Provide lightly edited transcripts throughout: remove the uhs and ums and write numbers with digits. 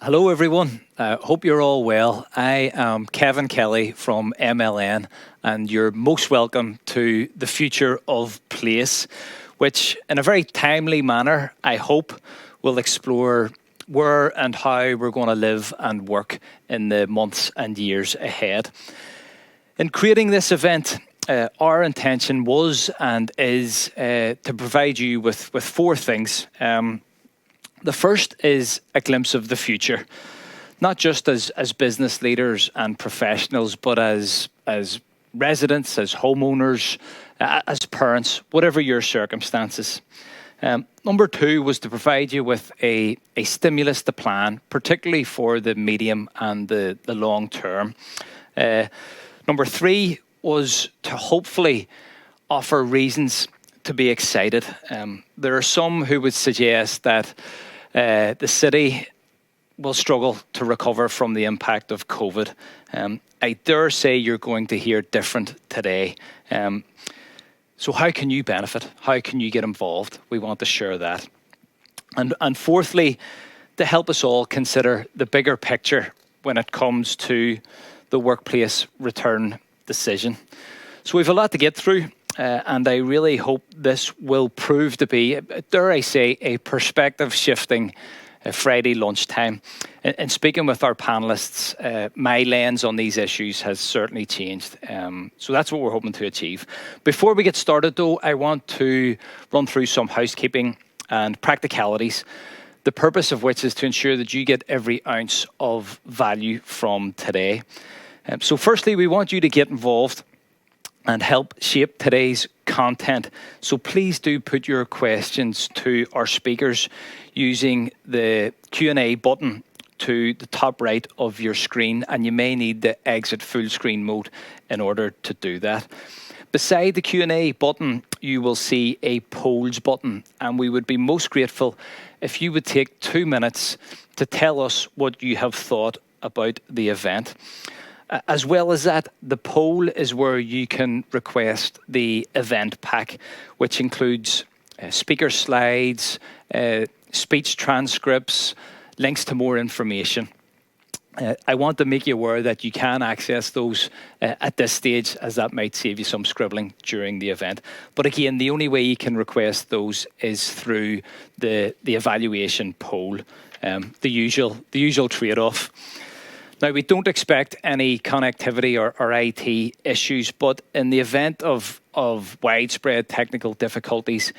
Hello, everyone. Hope you're all well. I am Kevin Kelly from MLN, and you're most welcome to the Future of Place, which, in a very timely manner, I hope, will explore where and how we're going to live and work in the months and years ahead. In creating this event, our intention was and is to provide you with four things. The first is a glimpse of the future, not just as business leaders and professionals, but as residents, as homeowners, as parents, whatever your circumstances. Number two was to provide you with a stimulus to plan, particularly for the medium and the long term. Number three was to hopefully offer reasons to be excited. There are some who would suggest that the city will struggle to recover from the impact of COVID. I dare say you're going to hear different today. So how can you benefit? How can you get involved? We want to share that. And fourthly, to help us all consider the bigger picture when it comes to the workplace return decision. So we've a lot to get through. And I really hope this will prove to be, dare I say, a perspective shifting Friday lunchtime. In speaking with our panelists, my lens on these issues has certainly changed. So that's what we're hoping to achieve. Before we get started, though, I want to run through some housekeeping and practicalities, the purpose of which is to ensure that you get every ounce of value from today. So firstly, we want you to get involved and help shape today's content. So please do put your questions to our speakers using the Q&A button to the top right of your screen, and you may need to exit full screen mode in order to do that. Beside the Q&A button, you will see a polls button, and we would be most grateful if you would take 2 minutes to tell us what you have thought about the event. As well as that, the poll is where you can request the event pack, which includes speaker slides, speech transcripts, links to more information. I want to make you aware that you can access those at this stage, as that might save you some scribbling during the event. But again, the only way you can request those is through the evaluation poll, the usual trade-off. Now, we don't expect any connectivity or IT issues, but in the event of widespread technical difficulties,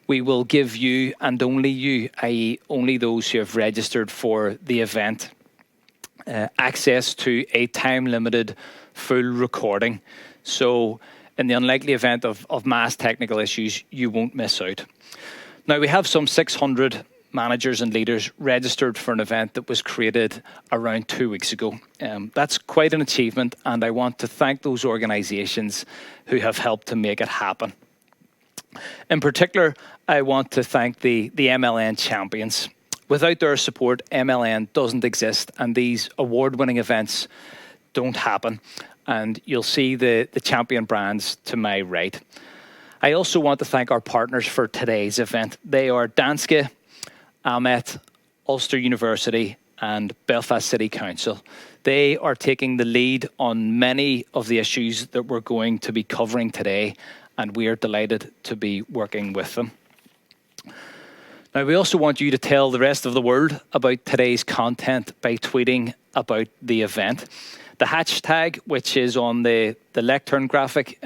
we will give you, and only you, i.e. only those who have registered for the event, access to a time-limited full recording. So in the unlikely event of mass technical issues, you won't miss out. Now, we have some 600 managers and leaders registered for an event that was created around 2 weeks ago. That's quite an achievement, and I want to thank those organisations who have helped to make it happen. In particular, I want to thank the MLN champions. Without their support, MLN doesn't exist, and these award-winning events don't happen. And you'll see the champion brands to my right. I also want to thank our partners for today's event. They are Danske, AMET, Ulster University, and Belfast City Council. They are taking the lead on many of the issues that we're going to be covering today, and we are delighted to be working with them. Now, we also want you to tell the rest of the world about today's content by tweeting about the event. The hashtag, which is on the lectern graphic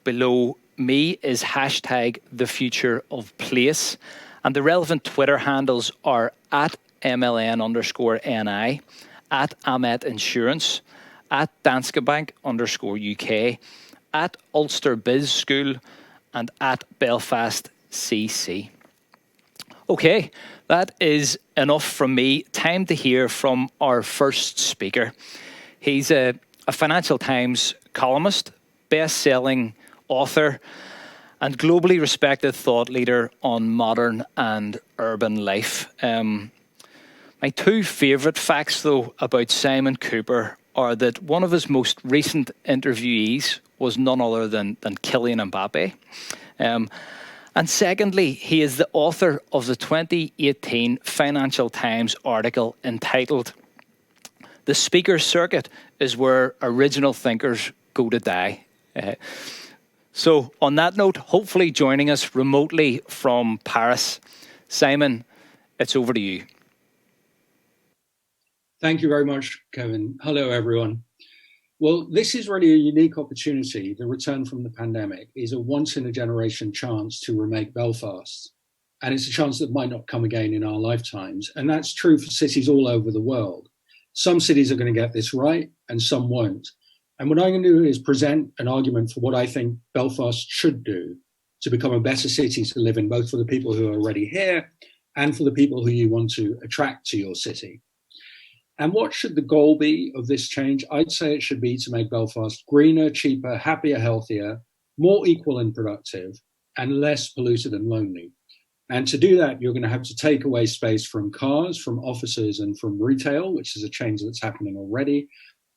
below me, is hashtag #TheFutureOfPlace. And the relevant Twitter handles are at @MLN_NI, at Amet Insurance, at Danske Bank_UK, at Ulster Biz School, and at Belfast CC. Okay, that is enough from me. Time to hear from our first speaker. He's a Financial Times columnist, best-selling author, and globally respected thought leader on modern and urban life. My two favourite facts, though, about Simon Cooper are that one of his most recent interviewees was none other than Kylian Mbappe. And secondly, he is the author of the 2018 Financial Times article entitled "The Speaker's Circuit is Where Original Thinkers Go to Die." So on that note, hopefully joining us remotely from Paris, Simon, it's over to you. Thank you very much, Kevin. Hello, everyone. Well, this is really a unique opportunity. The return from the pandemic is a once-in-a-generation chance to remake Belfast. And it's a chance that might not come again in our lifetimes. And that's true for cities all over the world. Some cities are going to get this right and some won't. And what I'm going to do is present an argument for what I think Belfast should do to become a better city to live in, both for the people who are already here and for the people who you want to attract to your city. And what should the goal be of this change? I'd say it should be to make Belfast greener, cheaper, happier, healthier, more equal and productive, and less polluted and lonely. And to do that, you're going to have to take away space from cars, from offices, and from retail, which is a change that's happening already,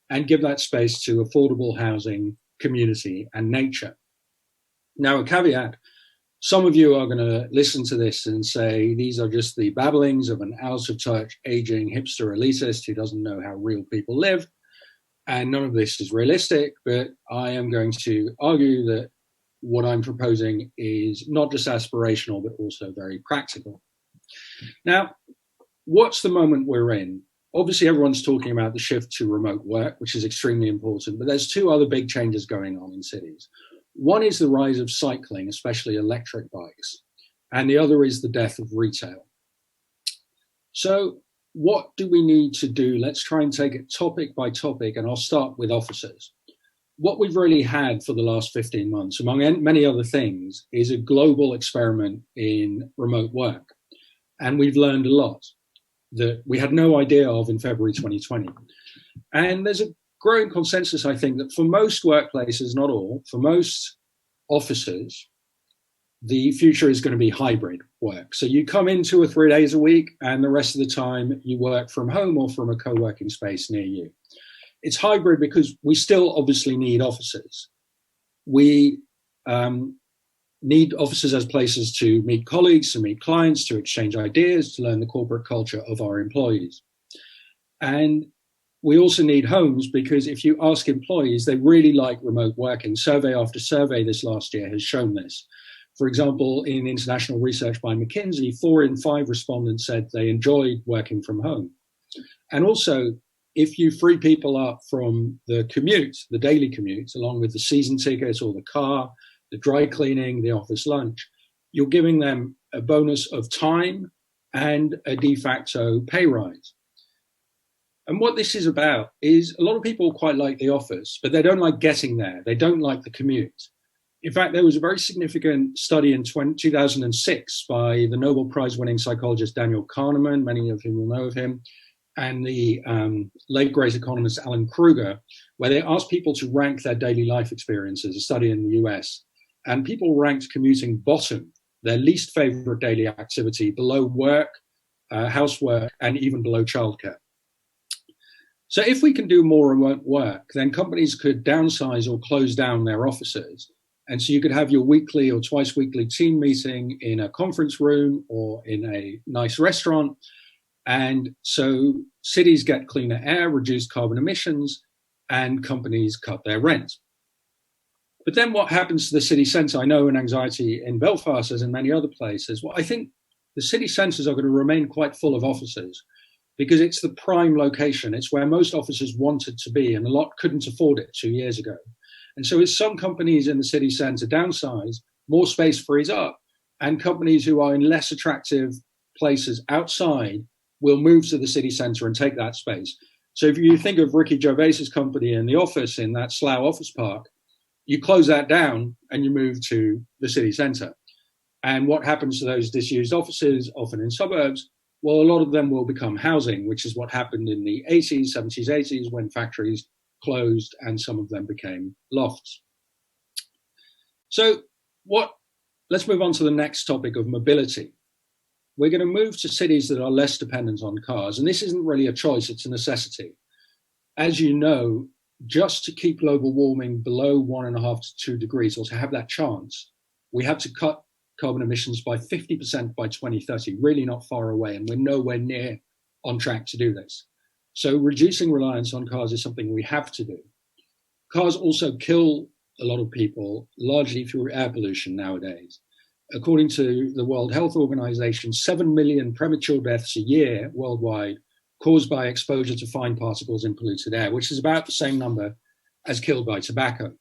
and give that space to affordable housing, community, and nature. Now, a caveat. Some of you are going to listen to this and say, these are just the babblings of an out-of-touch, aging hipster elitist who doesn't know how real people live. And none of this is realistic, but I am going to argue that what I'm proposing is not just aspirational, but also very practical. Now, what's the moment we're in? Obviously, everyone's talking about the shift to remote work, which is extremely important, but there's two other big changes going on in cities. One is the rise of cycling, especially electric bikes, and the other is the death of retail. So what do we need to do? Let's try and take it topic by topic, and I'll start with offices. What we've really had for the last 15 months, among many other things, is a global experiment in remote work. And we've learned a lot that we had no idea of in February 2020. And there's a growing consensus, I think, that for most workplaces, not all, for most offices, the future is going to be hybrid work. So you come in 2 or 3 days a week, and the rest of the time you work from home or from a co-working space near you. It's hybrid because we still obviously need offices. We need offices as places to meet colleagues, to meet clients, to exchange ideas, to learn the corporate culture of our employees. And we also need homes because if you ask employees, they really like remote working. Survey after survey this last year has shown this. For example, in international research by McKinsey, 4 in 5 respondents said they enjoyed working from home. And also, if you free people up from the commute, the daily commute, along with the season ticket or the car, the dry cleaning, the office lunch, you're giving them a bonus of time and a de facto pay rise. And what this is about is a lot of people quite like the office, but they don't like getting there. They don't like the commute. In fact, there was a very significant study in 2006 by the Nobel Prize winning psychologist Daniel Kahneman, many of whom will know of him, and the late great economist Alan Kruger, where they asked people to rank their daily life experiences, a study in the US. And people ranked commuting bottom, their least favorite daily activity, below work, housework, and even below childcare. So if we can do more remote work, then companies could downsize or close down their offices. And so you could have your weekly or twice weekly team meeting in a conference room or in a nice restaurant. And so cities get cleaner air, reduced carbon emissions, and companies cut their rent. But then what happens to the city centre? I know an anxiety in Belfast, as in many other places. Well, I think the city centres are going to remain quite full of offices because it's the prime location. It's where most offices wanted to be, and a lot couldn't afford it 2 years ago. And so as some companies in the city centre downsize, more space frees up, and companies who are in less attractive places outside will move to the city centre and take that space. So if you think of Ricky Gervais's company in the office in that Slough office park, you close that down and you move to the city centre. And what happens to those disused offices, often in suburbs? Well, a lot of them will become housing, which is what happened in the 80s, 70s, 80s when factories closed and some of them became lofts. So let's move on to the next topic of mobility. We're going to move to cities that are less dependent on cars. And this isn't really a choice, it's a necessity. As you know, just to keep global warming below 1.5 to 2 degrees, or to have that chance, we have to cut carbon emissions by 50% by 2030, really not far away, and we're nowhere near on track to do this. So reducing reliance on cars is something we have to do. Cars also kill a lot of people, largely through air pollution nowadays. According to the World Health Organization, 7 million premature deaths a year worldwide caused by exposure to fine particles in polluted air, which is about the same number as killed by tobacco.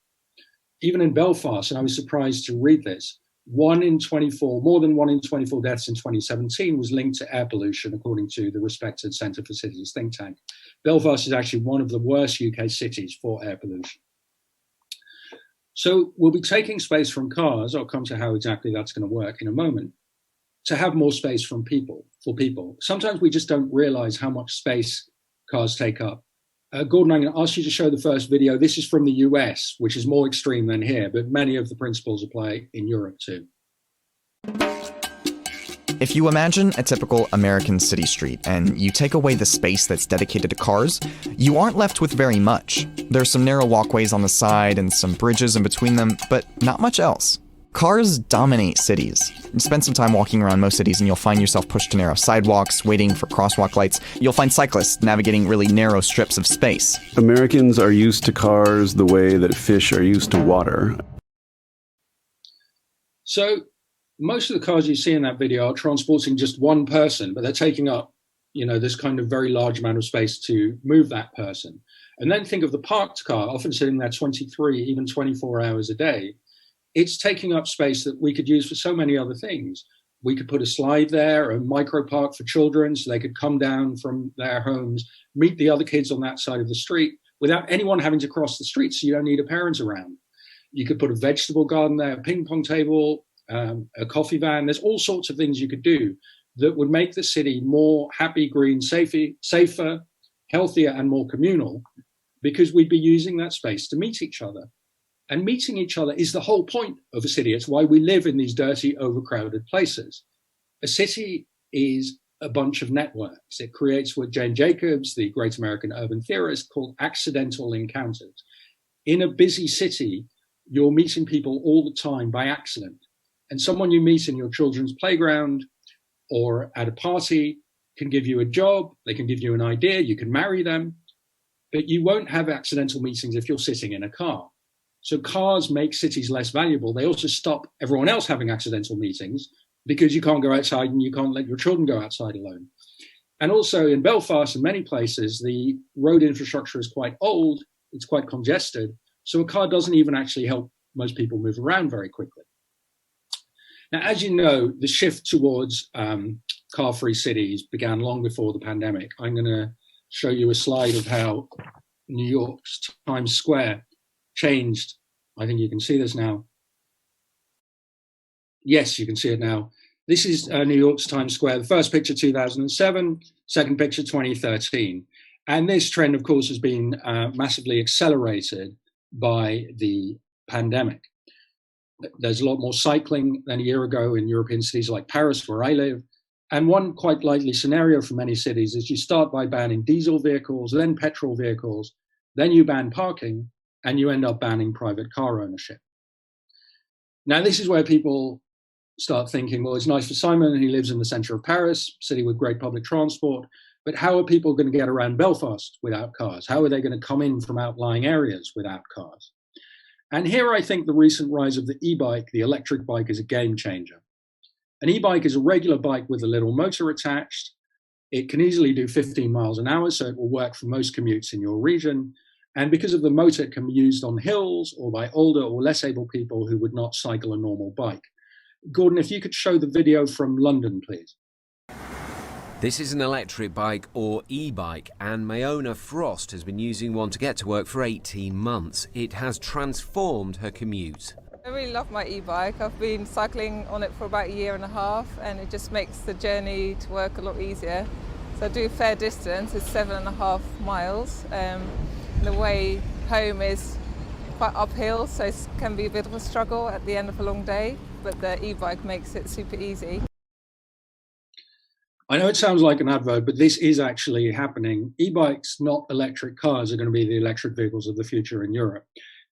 Even in Belfast, and I was surprised to read this, more than 1 in 24 deaths in 2017 was linked to air pollution, according to the respected Centre for Cities think tank. Belfast is actually one of the worst UK cities for air pollution. So we'll be taking space from cars, I'll come to how exactly that's going to work in a moment, to have more space for people. Sometimes we just don't realize how much space cars take up. Gordon, I'm going to ask you to show the first video. This is from the US, which is more extreme than here, but many of the principles apply in Europe too. If you imagine a typical American city street and you take away the space that's dedicated to cars, you aren't left with very much. There's some narrow walkways on the side and some bridges in between them, but not much else. Cars dominate cities. You spend some time walking around most cities and you'll find yourself pushed to narrow sidewalks, waiting for crosswalk lights. You'll find cyclists navigating really narrow strips of space. Americans are used to cars the way that fish are used to water. So most of the cars you see in that video are transporting just one person, but they're taking up, this kind of very large amount of space to move that person. And then think of the parked car, often sitting there 23, even 24 hours a day. It's taking up space that we could use for so many other things. We could put a slide there, a micro park for children, so they could come down from their homes, meet the other kids on that side of the street without anyone having to cross the street, so you don't need a parent around. You could put a vegetable garden there, a ping pong table, a coffee van. There's all sorts of things you could do that would make the city more happy, green, safer, healthier, and more communal, because we'd be using that space to meet each other. And meeting each other is the whole point of a city. It's why we live in these dirty, overcrowded places. A city is a bunch of networks. It creates what Jane Jacobs, the great American urban theorist, called accidental encounters. In a busy city, you're meeting people all the time by accident. And someone you meet in your children's playground or at a party can give you a job, they can give you an idea, you can marry them, but you won't have accidental meetings if you're sitting in a car. So cars make cities less valuable. They also stop everyone else having accidental meetings because you can't go outside and you can't let your children go outside alone. And also in Belfast and many places, the road infrastructure is quite old, it's quite congested. So a car doesn't even actually help most people move around very quickly. Now, as you know, the shift towards car-free cities began long before the pandemic. I'm going to show you a slide of how New York's Times Square changed. I think you can see this now. Yes, you can see it now. This is New York's Times Square. The first picture, 2007, second picture, 2013. And this trend, of course, has been massively accelerated by the pandemic. There's a lot more cycling than a year ago in European cities like Paris, where I live. And one quite likely scenario for many cities is you start by banning diesel vehicles, then petrol vehicles, then you ban parking, and you end up banning private car ownership. Now, this is where people start thinking, well, it's nice for Simon, he lives in the center of Paris, city with great public transport, but how are people going to get around Belfast without cars? How are they going to come in from outlying areas without cars? And here I think the recent rise of the e-bike, the electric bike, is a game changer. An e-bike is a regular bike with a little motor attached. It can easily do 15 miles an hour, so it will work for most commutes in your region. And because of the motor, it can be used on hills or by older or less able people who would not cycle a normal bike. Gordon, if you could show the video from London, please. This is an electric bike, or e-bike, and Mayona Frost has been using one to get to work for 18 months. It has transformed her commute. I really love my e-bike. I've been cycling on it for about a year and a half, and it just makes the journey to work a lot easier. So I do a fair distance, it's 7.5 miles. The way home is quite uphill, so it can be a bit of a struggle at the end of a long day, but the e-bike makes it super easy. I know it sounds like an advert, but this is actually happening. E-bikes, not electric cars, are going to be the electric vehicles of the future in Europe.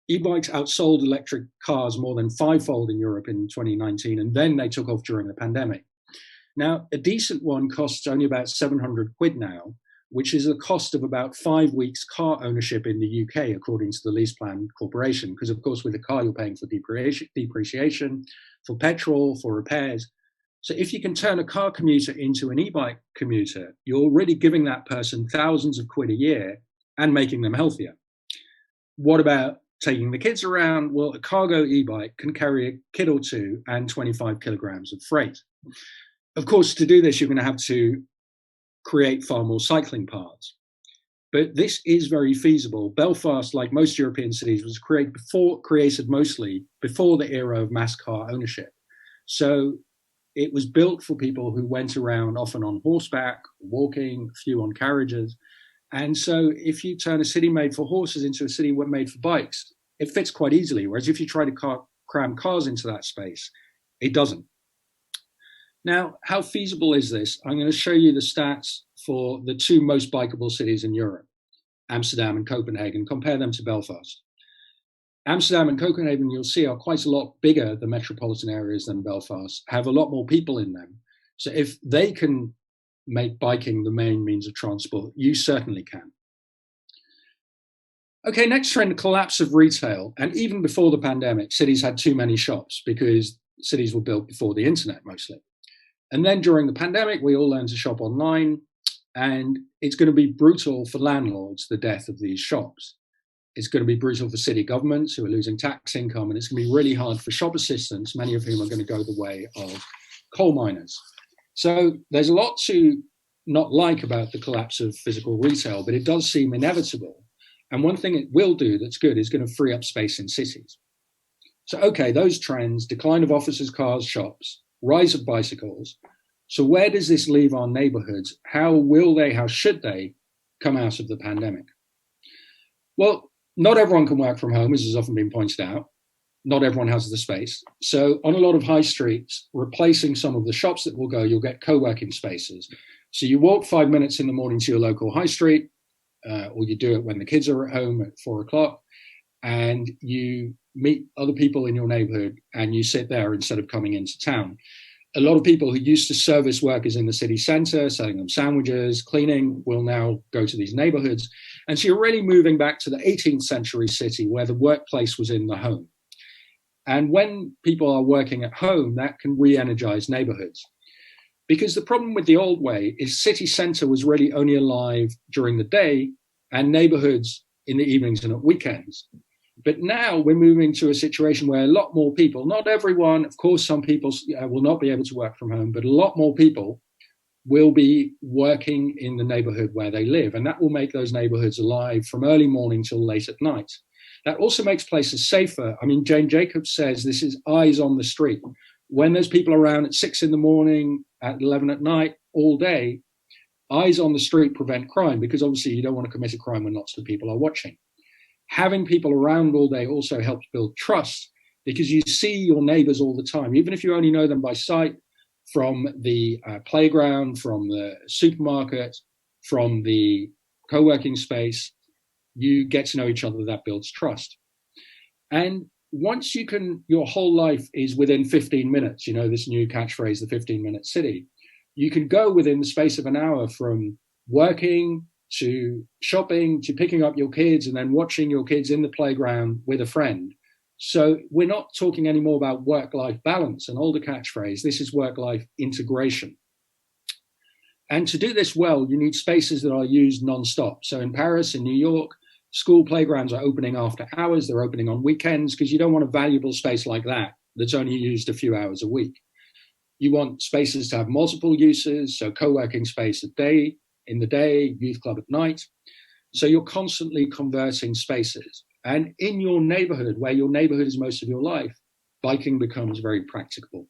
E-bikes outsold electric cars more than fivefold in Europe in 2019, and then they took off during the pandemic. Now, a decent one costs only about 700 quid now, which is the cost of about 5 weeks car ownership in the UK, according to the LeasePlan Corporation. Because, of course, with a car, you're paying for depreciation, for petrol, for repairs. So if you can turn a car commuter into an e-bike commuter, you're already giving that person thousands of quid a year and making them healthier. What about taking the kids around? Well, a cargo e-bike can carry a kid or two and 25 kilograms of freight. Of course, to do this, you're going to have to create far more cycling paths. But this is very feasible. Belfast, like most European cities, was created mostly before the era of mass car ownership. So it was built for people who went around often on horseback, walking, a few on carriages. And so if you turn a city made for horses into a city made for bikes, it fits quite easily. Whereas if you try to cram cars into that space, it doesn't. Now, how feasible is this? I'm going to show you the stats for the two most bikeable cities in Europe, Amsterdam and Copenhagen, compare them to Belfast. Amsterdam and Copenhagen, you'll see, are quite a lot bigger than metropolitan areas than Belfast, have a lot more people in them. So if they can make biking the main means of transport, you certainly can. Okay, next trend, collapse of retail. And even before the pandemic, cities had too many shops because cities were built before the internet mostly. And then during the pandemic, we all learned to shop online, and it's going to be brutal for landlords, the death of these shops. It's going to be brutal for city governments who are losing tax income, and it's going to be really hard for shop assistants, many of whom are going to go the way of coal miners. So there's a lot to not like about the collapse of physical retail, but it does seem inevitable. And one thing it will do that's good is going to free up space in cities. So, okay, those trends, decline of offices, cars, shops, rise of bicycles. So where does this leave our neighborhoods? How should they come out of the pandemic? Well, not everyone can work from home, as has often been pointed out. Not everyone has the space. So on a lot of high streets, replacing some of the shops that will go, you'll get co-working spaces. So you walk 5 minutes in the morning to your local high street, or you do it when the kids are at home at 4 o'clock, and you meet other people in your neighborhood and you sit there instead of coming into town. A lot of people who used to service workers in the city center, selling them sandwiches, cleaning, will now go to these neighborhoods. And so you're really moving back to the 18th century city where the workplace was in the home. And when people are working at home, that can re-energize neighborhoods. Because the problem with the old way is city center was really only alive during the day and neighborhoods in the evenings and at weekends. But now we're moving to a situation where a lot more people, not everyone, of course, some people will not be able to work from home, but a lot more people will be working in the neighborhood where they live. And that will make those neighborhoods alive from early morning till late at night. That also makes places safer. I mean, Jane Jacobs says this is eyes on the street. When there's people around at 6 in the morning, at 11 at night, all day, eyes on the street prevent crime, because obviously you don't want to commit a crime when lots of people are watching. Having people around all day also helps build trust, because you see your neighbors all the time, even if you only know them by sight, from the playground, from the supermarket, from the co-working space. You get to know each other. That builds trust. And once you can, your whole life is within 15 minutes, you know, this new catchphrase, the 15-minute city. You can go within the space of an hour from working to shopping to picking up your kids and then watching your kids in the playground with a friend. So we're not talking anymore about work-life balance, an older catchphrase. This is work-life integration. And to do this well, you need spaces that are used non-stop. So in Paris, in New York, school playgrounds are opening after hours. They're opening on weekends, because you don't want a valuable space like that that's only used a few hours a week. You want spaces to have multiple uses, so co-working space in the day, youth club at night. So you're constantly converting spaces. And in your neighborhood, where your neighborhood is most of your life, biking becomes very practicable.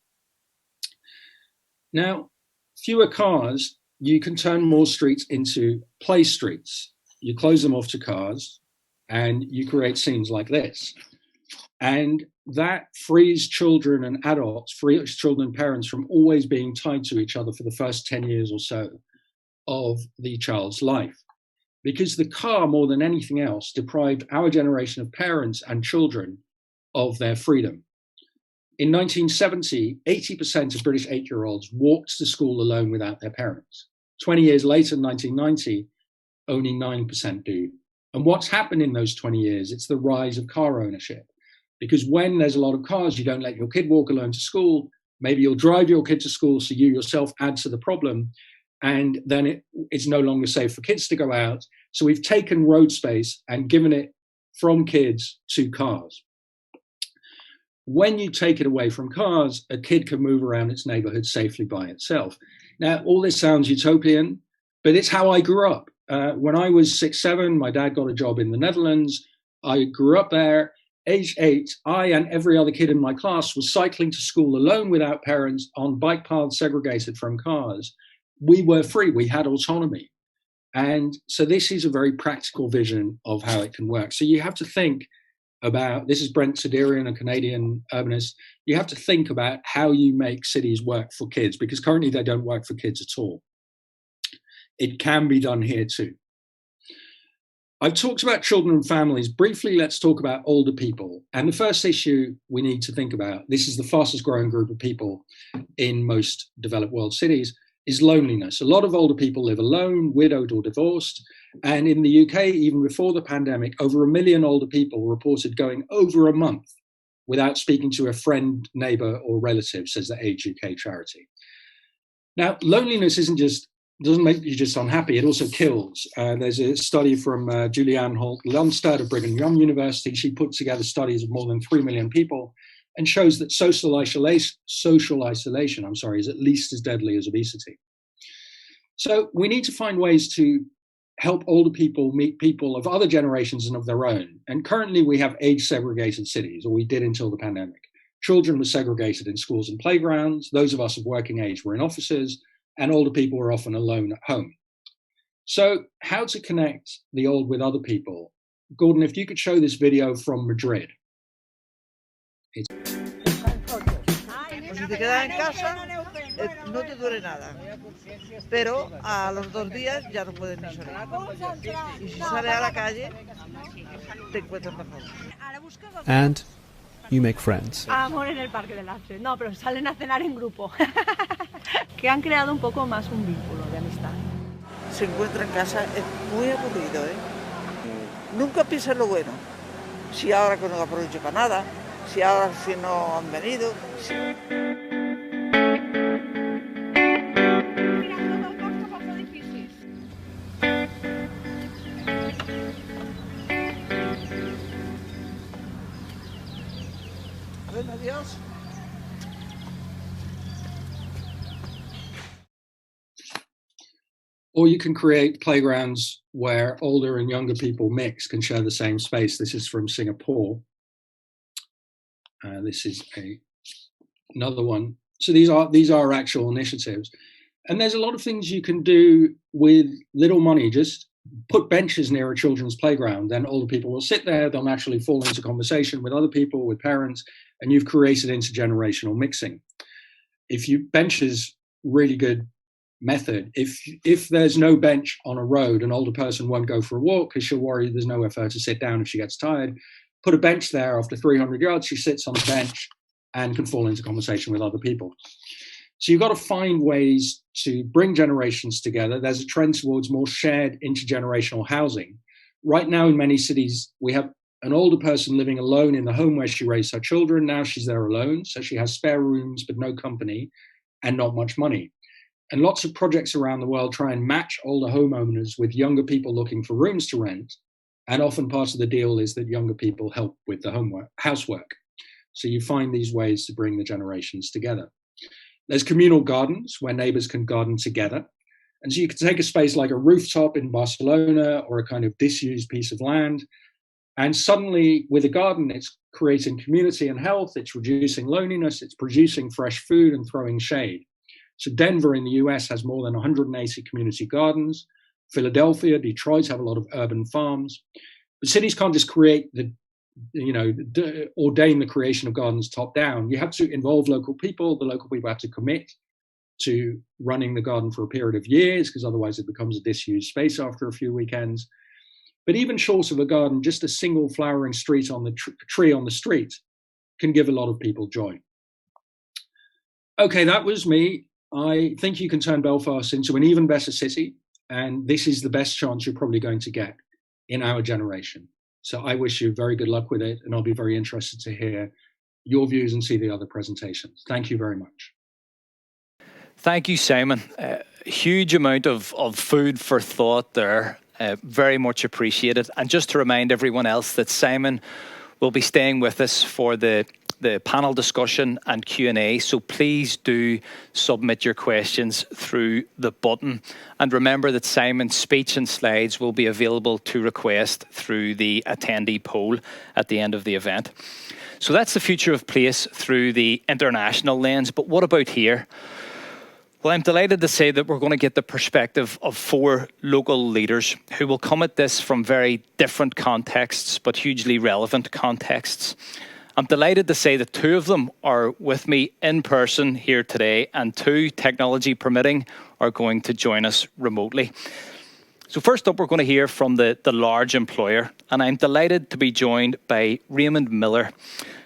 Now, fewer cars, you can turn more streets into play streets. You close them off to cars and you create scenes like this. And that frees children and adults, frees children and parents from always being tied to each other for the first 10 years or so of the child's life. because the car, more than anything else, deprived our generation of parents and children of their freedom. In 1970, 80% of British 8-year-olds walked to school alone without their parents. 20 years later, in 1990, only 9% do. And what's happened in those 20 years? It's the rise of car ownership. Because when there's a lot of cars, you don't let your kid walk alone to school. Maybe you'll drive your kid to school, so you yourself add to the problem. And then it's no longer safe for kids to go out. So we've taken road space and given it from kids to cars. When you take it away from cars, a kid can move around its neighborhood safely by itself. Now, all this sounds utopian, but it's how I grew up. When I was 6, 7, my dad got a job in the Netherlands. I grew up there. Age 8, I and every other kid in my class was cycling to school alone without parents on bike paths segregated from cars. We were free. We had autonomy. And so this is a very practical vision of how it can work. So you have to think about, this is Brent Siderian, a Canadian urbanist, you have to think about how you make cities work for kids, because currently they don't work for kids at all. It can be done here too. I've talked about children and families. Briefly, let's talk about older people. And the first issue we need to think about, this is the fastest growing group of people in most developed world cities, is loneliness. A lot of older people live alone, widowed or divorced. And in the UK, even before the pandemic, over 1 million older people reported going over a month without speaking to a friend, neighbor, or relative, says the Age UK charity. Now, loneliness doesn't make you just unhappy, it also kills. There's a study from Julianne Holt-Lunstad of Brigham Young University. She put together studies of more than 3 million people and shows that social isolation is at least as deadly as obesity. So we need to find ways to help older people meet people of other generations and of their own. And currently we have age-segregated cities, or we did until the pandemic. Children were segregated in schools and playgrounds. Those of us of working age were in offices, and older people were often alone at home. So how to connect the old with other people? Gordon, if you could show this video from Madrid. Si te quedas en casa, no te duele nada. Pero a los 2 días ya no puedes ni salir. Y si sales a la calle, te encuentras mejor. And you make friends. Amor en el Parque del Arte. No, pero salen a cenar en grupo. Que han creado un poco más un vínculo de amistad. Se encuentra en casa, es muy aburrido, ¿eh? Nunca piensas lo bueno. Si ahora que no aprovecho para nada, si ahora si no han venido. Bueno, adiós. Or you can create playgrounds where older and younger people mix, can share the same space. This is from Singapore. This is another one. So these are actual initiatives. And there's a lot of things you can do with little money. Just put benches near a children's playground, then older people will sit there, they'll naturally fall into conversation with other people, with parents, and you've created intergenerational mixing. Bench is really good method. If there's no bench on a road, an older person won't go for a walk because she'll worry there's nowhere for her to sit down if she gets tired. Put a bench there. After 300 yards, she sits on the bench and can fall into conversation with other people. So you've got to find ways to bring generations together. There's a trend towards more shared intergenerational housing. Right now in many cities, we have an older person living alone in the home where she raised her children. Now she's there alone. So she has spare rooms, but no company and not much money. And lots of projects around the world try and match older homeowners with younger people looking for rooms to rent. And often part of the deal is that younger people help with the housework. So you find these ways to bring the generations together. There's communal gardens where neighbors can garden together. And so you can take a space like a rooftop in Barcelona or a kind of disused piece of land. And suddenly with a garden, it's creating community and health. It's reducing loneliness. It's producing fresh food and throwing shade. So Denver in the US has more than 180 community gardens. Philadelphia, Detroit have a lot of urban farms. But cities can't just create ordain the creation of gardens top down. You have to involve local people. The local people have to commit to running the garden for a period of years, because otherwise it becomes a disused space after a few weekends. But even short of a garden, just a single flowering street on the tree on the street can give a lot of people joy. Okay, that was me. I think you can turn Belfast into an even better city, and this is the best chance you're probably going to get in our generation. So I wish you very good luck with it, and I'll be very interested to hear your views and see the other presentations. Thank you very much. Thank you, Simon. Huge amount of food for thought there. Very much appreciated. And just to remind everyone else that Simon will be staying with us for the panel discussion and Q&A. So please do submit your questions through the button. And remember that Simon's speech and slides will be available to request through the attendee poll at the end of the event. So that's the future of place through the international lens. But what about here? Well, I'm delighted to say that we're going to get the perspective of 4 local leaders who will come at this from very different contexts, but hugely relevant contexts. I'm delighted to say that 2 of them are with me in person here today, and 2, technology permitting, are going to join us remotely. So first up, we're going to hear from the large employer, and I'm delighted to be joined by Raymond Miller,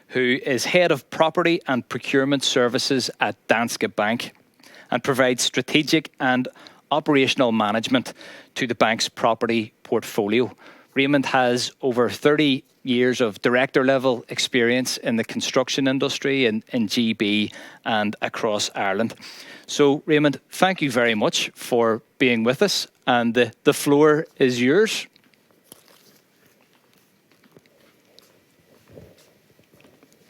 who is Head of Property and Procurement Services at Danske Bank, and provides strategic and operational management to the bank's property portfolio. Raymond has over 30 years of director-level experience in the construction industry in GB and across Ireland. So, Raymond, thank you very much for being with us, and the floor is yours.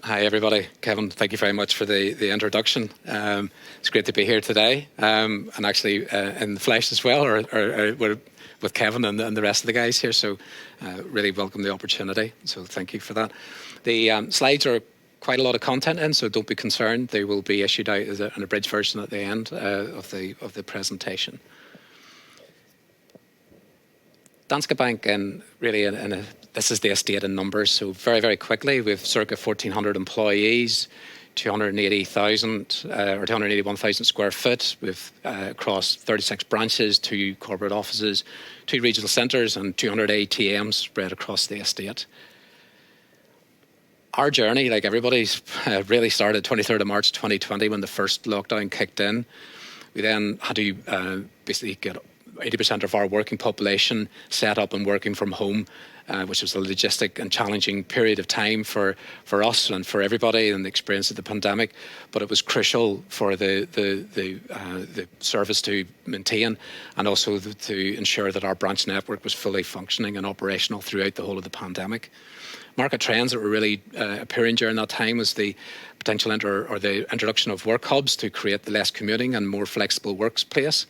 Hi, everybody. Kevin, thank you very much for the introduction. It's great to be here today, and actually in the flesh as well, or with Kevin and the rest of the guys here. So really welcome the opportunity. So thank you for that. The slides are quite a lot of content in, so don't be concerned. They will be issued out as an abridged version at the end of the presentation. Danske Bank, this is the estate in numbers, so very, very quickly, we have circa 1,400 employees, 281,000 square foot, with across 36 branches, 2 corporate offices, 2 regional centres, and 200 ATMs spread across the estate. Our journey, like everybody's, really started 23rd of March 2020 when the first lockdown kicked in. We then had to basically get 80% of our working population set up and working from home, which was a logistic and challenging period of time for us and for everybody in the experience of the pandemic. But it was crucial for the service to maintain, and also to ensure that our branch network was fully functioning and operational throughout the whole of the pandemic. Market trends that were really appearing during that time was the potential the introduction of work hubs to create the less commuting and more flexible workplace.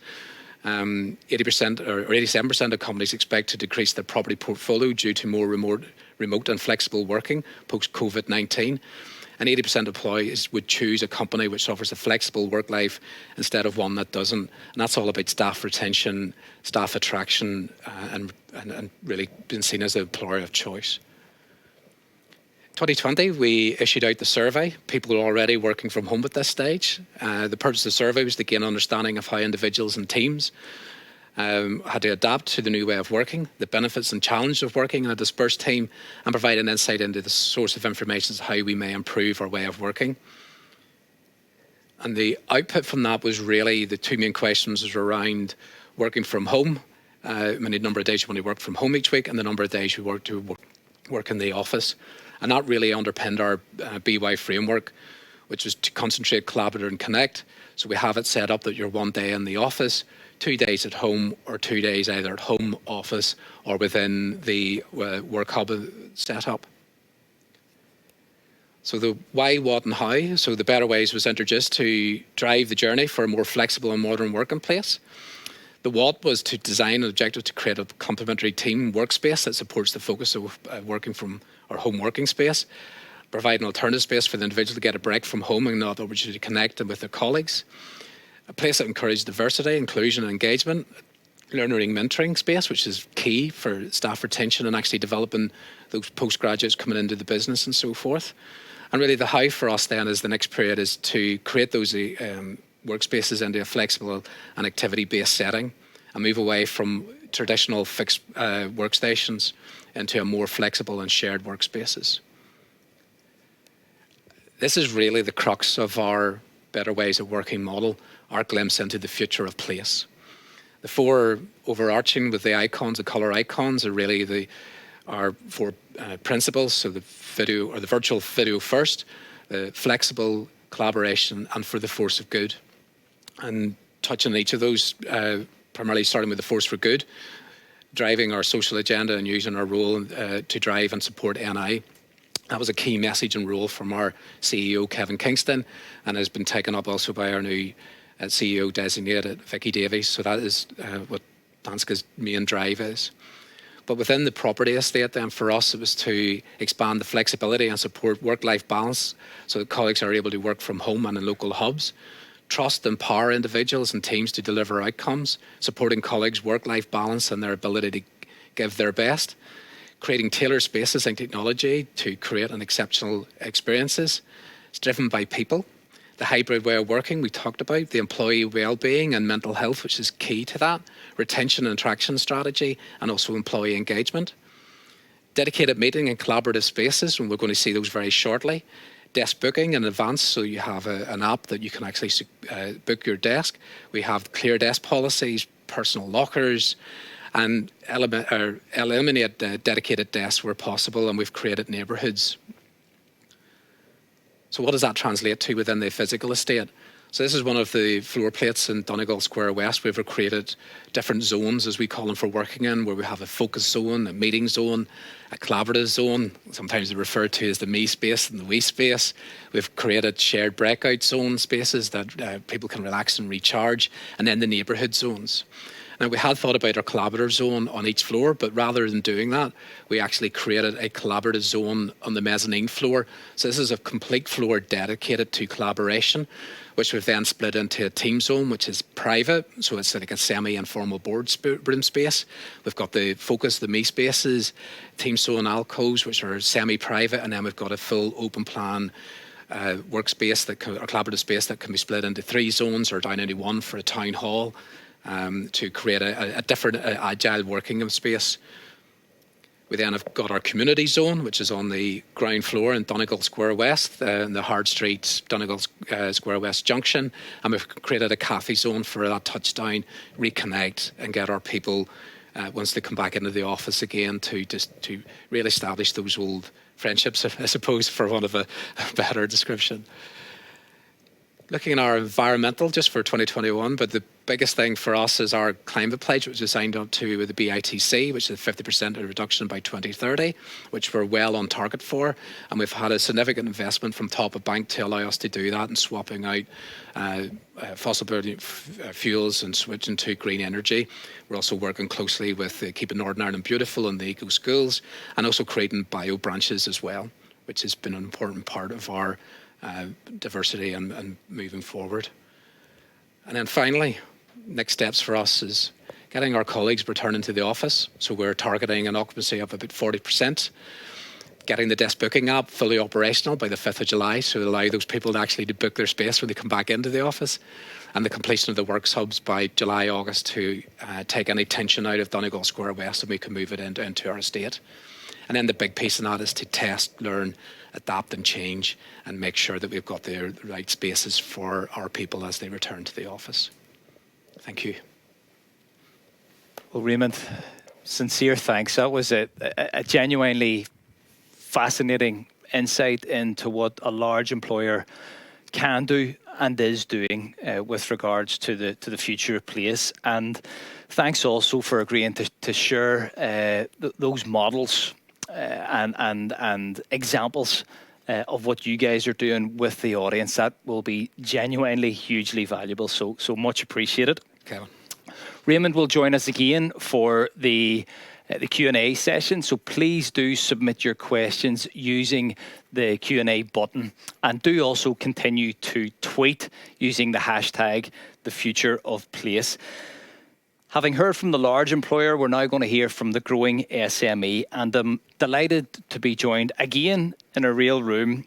80% or 87% of companies expect to decrease their property portfolio due to more remote and flexible working post-COVID-19. And 80% of employees would choose a company which offers a flexible work life instead of one that doesn't. And that's all about staff retention, staff attraction, and really being seen as the employer of choice. 2020, we issued out the survey. People were already working from home at this stage. The purpose of the survey was to gain an understanding of how individuals and teams had to adapt to the new way of working, the benefits and challenges of working in a dispersed team, and provide an insight into the source of information as to how we may improve our way of working. And the output from that was really the 2 main questions was around working from home, many number of days you want to work from home each week, and the number of days you work in the office. And that really underpinned our BY framework, which was to concentrate, collaborate and connect. So we have it set up that you're 1 day in the office, 2 days at home, or 2 days either at home office or within the work hub setup. So the why, what and how. So the Better Ways was introduced to drive the journey for a more flexible and modern working place. The what was to design an objective to create a complementary team workspace that supports the focus of working from our home working space, provide an alternative space for the individual to get a break from home and another opportunity to connect with their colleagues, a place that encourages diversity, inclusion and engagement, learning mentoring space, which is key for staff retention and actually developing those postgraduates coming into the business and so forth. And really the how for us then is the next period is to create those workspaces into a flexible and activity-based setting and move away from traditional fixed workstations into a more flexible and shared workspaces. This is really the crux of our Better Ways of Working model, our glimpse into the future of place. The four overarching with the icons, the colour icons, are really our four principles. So the video or the virtual video first, the flexible collaboration, and for the force of good. And touching on each of those, primarily starting with the force for good, driving our social agenda and using our role to drive and support NI. That was a key message and role from our CEO, Kevin Kingston, and has been taken up also by our new CEO designate, Vicky Davies. So that is what Danska's main drive is. But within the property estate then, for us, it was to expand the flexibility and support work-life balance so that colleagues are able to work from home and in local hubs. Trust and empower individuals and teams to deliver outcomes, supporting colleagues' work-life balance and their ability to give their best. Creating tailored spaces and technology to create an exceptional experiences. It's driven by people. The hybrid way of working we talked about, the employee well-being and mental health, which is key to that, retention and attraction strategy, and also employee engagement. Dedicated meeting and collaborative spaces, and we're going to see those very shortly. Desk booking in advance, so you have an app that you can actually book your desk. We have clear desk policies, personal lockers, and eliminate dedicated desks where possible, and we've created neighbourhoods. So what does that translate to within the physical estate? So this is one of the floor plates in Donegal Square West. We've created different zones, as we call them, for working in, where we have a focus zone, a meeting zone, a collaborative zone. Sometimes they're referred to as the me space and the we space. We've created shared breakout zone spaces that people can relax and recharge, and then the neighbourhood zones. Now, we had thought about our collaborative zone on each floor, but rather than doing that, we actually created a collaborative zone on the mezzanine floor. So this is a complete floor dedicated to collaboration, which we've then split into a team zone, which is private. So it's like a semi-informal boardroom space. We've got the focus, the me spaces, team zone alcoves, which are semi-private, and then we've got a full open plan workspace, or collaborative space that can be split into 3 zones or down into 1 for a town hall. To create a different agile working space. We then have got our community zone, which is on the ground floor in Donegal Square West, in the Hard Street, Donegal Square West junction. And we've created a cafe zone for that touchdown, reconnect and get our people, once they come back into the office again, to really establish those old friendships, I suppose, for want of a better description. Looking at our environmental just for 2021, but the biggest thing for us is our climate pledge, which is signed up to with the BITC, which is a 50% reduction by 2030, which we're well on target for. And we've had a significant investment from Top of Bank to allow us to do that and swapping out fossil fuels and switching to green energy. We're also working closely with Keeping Northern Ireland Beautiful and the Eco Schools, and also creating bio branches as well, which has been an important part of our diversity and moving forward. And then finally, next steps for us is getting our colleagues returning to the office. So we're targeting an occupancy of about 40%, getting the desk booking app fully operational by the 5th of July, so it'll allow those people to actually book their space when they come back into the office, and the completion of the works hubs by July, August to take any tension out of Donegal Square West, and we can move it into our estate. And then the big piece in that is to test, learn, adapt and change, and make sure that we've got the right spaces for our people as they return to the office. Thank you. Well, Raymond, sincere thanks. That was a genuinely fascinating insight into what a large employer can do and is doing with regards to the future of place. And thanks also for agreeing to share those models and examples of what you guys are doing with the audience. That will be genuinely hugely valuable. So much appreciated. Kevin. Raymond will join us again for the Q&A session. So please do submit your questions using the Q&A button, and do also continue to tweet using the hashtag #TheFutureOfPlace. Having heard from the large employer, we're now going to hear from the growing SME, and I'm delighted to be joined again in a real room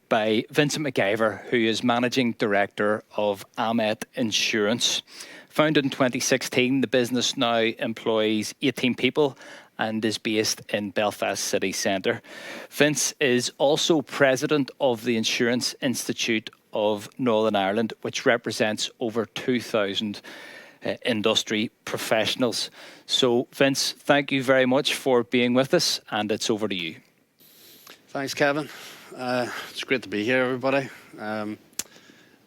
by Vincent McIver, who is Managing Director of Amet Insurance. Founded in 2016, the business now employs 18 people and is based in Belfast city centre. Vince is also president of the Insurance Institute of Northern Ireland, which represents over 2,000 industry professionals. So, Vince, thank you very much for being with us, and it's over to you. Thanks, Kevin. It's great to be here, everybody.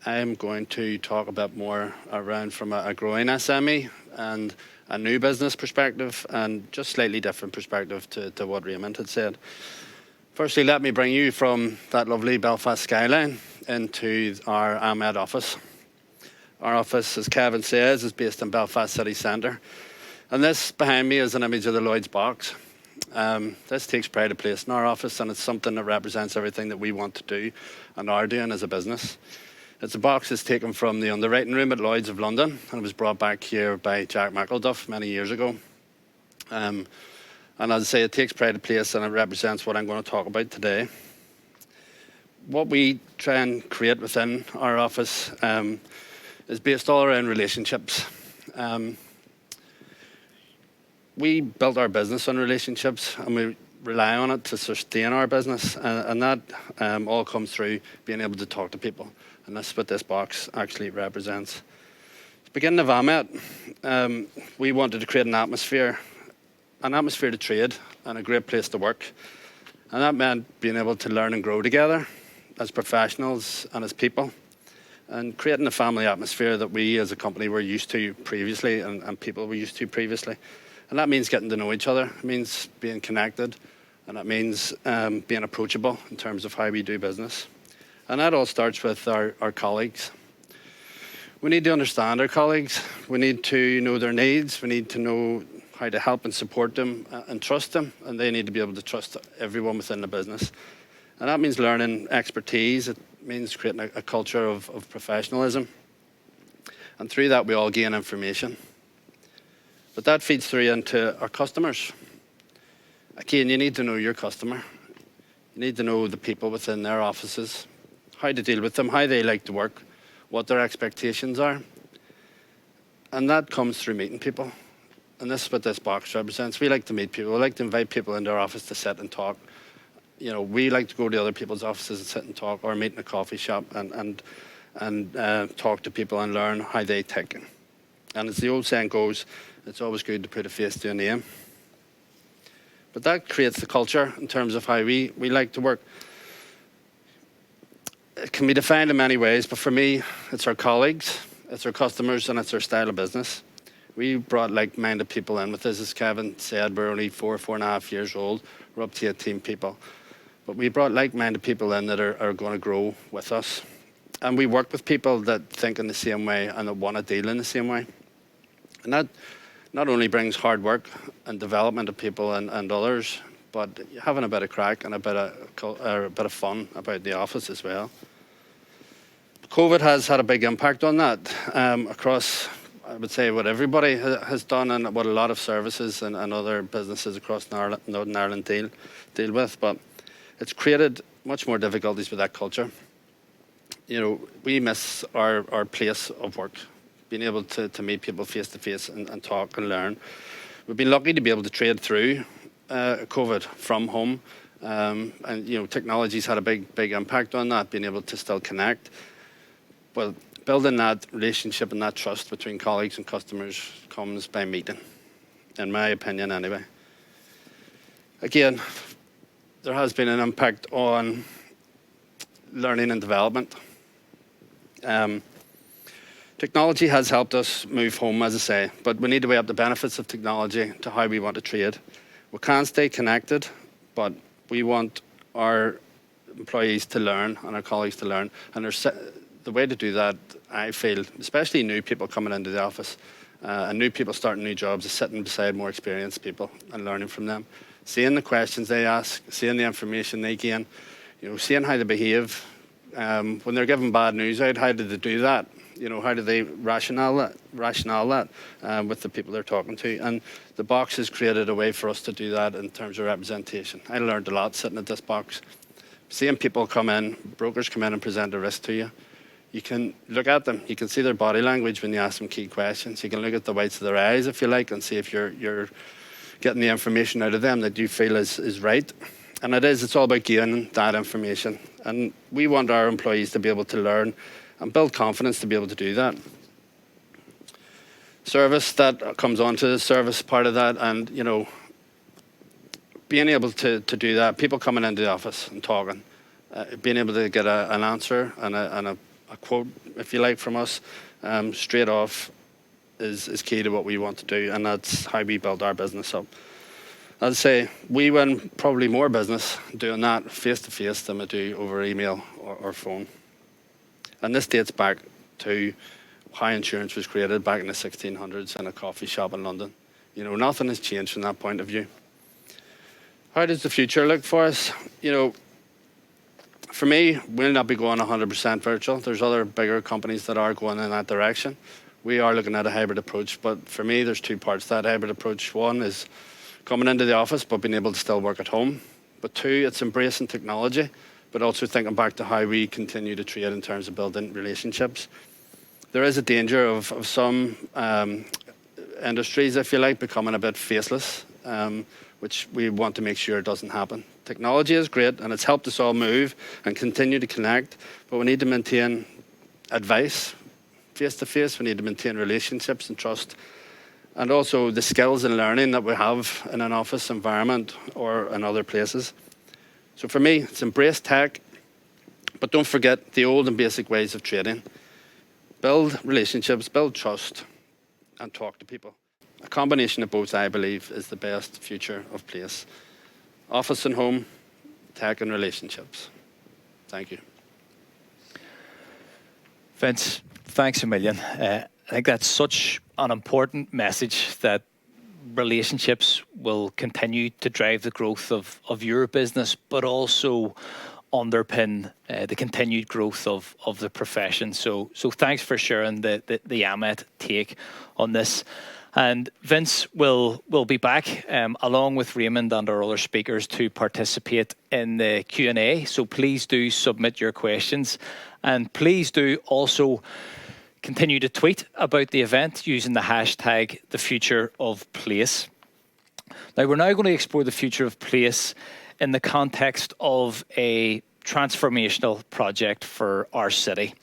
I'm going to talk a bit more around from a growing SME and a new business perspective, and just slightly different perspective to what Raymond had said. Firstly, let me bring you from that lovely Belfast skyline into our Amet office. Our office, as Kevin says, is based in Belfast city centre. And this behind me is an image of the Lloyd's box. This takes pride of place in our office, and it's something that represents everything that we want to do and are doing as a business. It's a box that's taken from the underwriting room at Lloyd's of London, and it was brought back here by Jack McElduff many years ago. And as I say, it takes pride of place, and it represents what I'm going to talk about today. What we try and create within our office is based all around relationships. We built our business on relationships, and we rely on it to sustain our business, and that all comes through being able to talk to people. And that's what this box actually represents. Beginning of Amet, we wanted to create an atmosphere to trade and a great place to work. And that meant being able to learn and grow together as professionals and as people, and creating a family atmosphere that we as a company were used to previously, and people were used to previously. And that means getting to know each other. It means being connected, and it means being approachable in terms of how we do business. And that all starts with our colleagues. We need to understand our colleagues. We need to know their needs. We need to know how to help and support them and trust them. And they need to be able to trust everyone within the business. And that means learning expertise. It means creating a culture of professionalism. And through that, we all gain information. But that feeds through into our customers. Again, you need to know your customer. You need to know the people within their offices, how to deal with them, how they like to work, what their expectations are. And that comes through meeting people. And this is what this box represents. We like to meet people. We like to invite people into our office to sit and talk. You know, we like to go to other people's offices and sit and talk, or meet in a coffee shop and talk to people and learn how they tick. And as the old saying goes, it's always good to put a face to a name. But that creates the culture in terms of how we like to work. It can be defined in many ways, but for me, it's our colleagues, it's our customers, and it's our style of business. We brought like-minded people in with us. As Kevin said, we're only 4.5 years old. We're up to 18 people. But we brought like-minded people in that are going to grow with us. And we work with people that think in the same way and that want to deal in the same way. And that not only brings hard work and development of people and others, but having a bit of crack and a bit of fun about the office as well. COVID has had a big impact on that across, I would say, what everybody has done and what a lot of services and other businesses across Northern Ireland deal with. But it's created much more difficulties with that culture. You know, we miss our place of work, being able to meet people face to face and talk and learn. We've been lucky to be able to trade through COVID from home, and you know, technology's had a big impact on that, being able to still connect. But building that relationship and that trust between colleagues and customers comes by meeting, in my opinion anyway. Again, there has been an impact on learning and development. Technology has helped us move home, as I say, but we need to weigh up the benefits of technology to how we want to trade. We can stay connected, but we want our employees to learn and our colleagues to learn. And the way to do that, I feel, especially new people coming into the office and new people starting new jobs, is sitting beside more experienced people and learning from them, seeing the questions they ask, seeing the information they gain, you know, seeing how they behave. When they're given bad news out, how do they do that? You know, how do they rationale that with the people they're talking to? And the box has created a way for us to do that in terms of representation. I learned a lot sitting at this box, seeing people come in, brokers come in and present a risk to you, you can look at them. You can see their body language when you ask them key questions. You can look at the whites of their eyes, if you like, and see if you're getting the information out of them that you feel is right. And it's all about gaining that information. And we want our employees to be able to learn and build confidence to be able to do that. Service, that comes onto the service part of that, and being able to do that, people coming into the office and talking, being able to get an answer and a quote, if you like, from us straight off is key to what we want to do, and that's how we build our business up. I'd say we win probably more business doing that face-to-face than we do over email or phone. And this dates back to how insurance was created back in the 1600s in a coffee shop in London. Nothing has changed from that point of view. How does the future look for us? For me, we'll not be going 100% virtual. There's other bigger companies that are going in that direction. We are looking at a hybrid approach, but for me, there's two parts to that hybrid approach. One is coming into the office, but being able to still work at home. But two, it's embracing technology, but also thinking back to how we continue to trade in terms of building relationships. There is a danger of some industries, if you like, becoming a bit faceless, which we want to make sure doesn't happen. Technology is great, and it's helped us all move and continue to connect, but we need to maintain advice face-to-face. We need to maintain relationships and trust, and also the skills and learning that we have in an office environment or in other places. So for me, it's embrace tech, but don't forget the old and basic ways of trading. Build relationships, build trust, and talk to people. A combination of both, I believe, is the best future of place. Office and home, tech and relationships. Thank you. Vince, thanks a million. I think that's such an important message, that relationships will continue to drive the growth of your business, but also underpin the continued growth of the profession. So thanks for sharing the AMET take on this. And Vince will be back along with Raymond and our other speakers to participate in the Q&A. So please do submit your questions, and please do also continue to tweet about the event using the hashtag #TheFutureOfPlace. Now, we're now going to explore the future of place in the context of a transformational project for our city.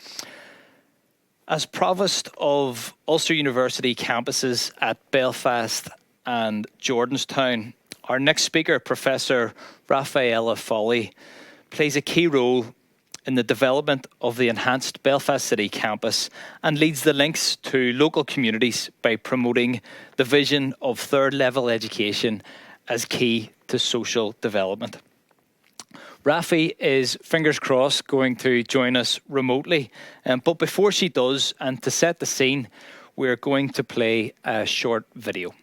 As Provost of Ulster University campuses at Belfast and Jordanstown, our next speaker, Professor Raffaella Folli, plays a key role in the development of the enhanced Belfast City campus and leads the links to local communities by promoting the vision of third-level education as key to social development. Rafi is, fingers crossed, going to join us remotely. But before she does, and to set the scene, we're going to play a short video.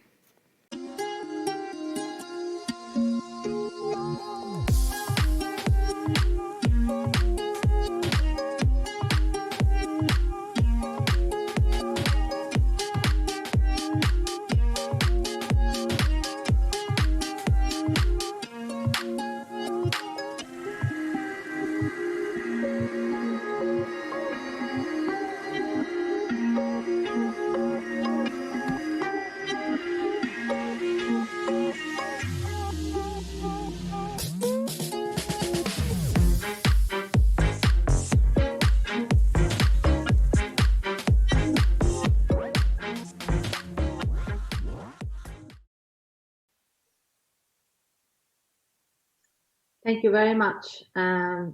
Thank you very much,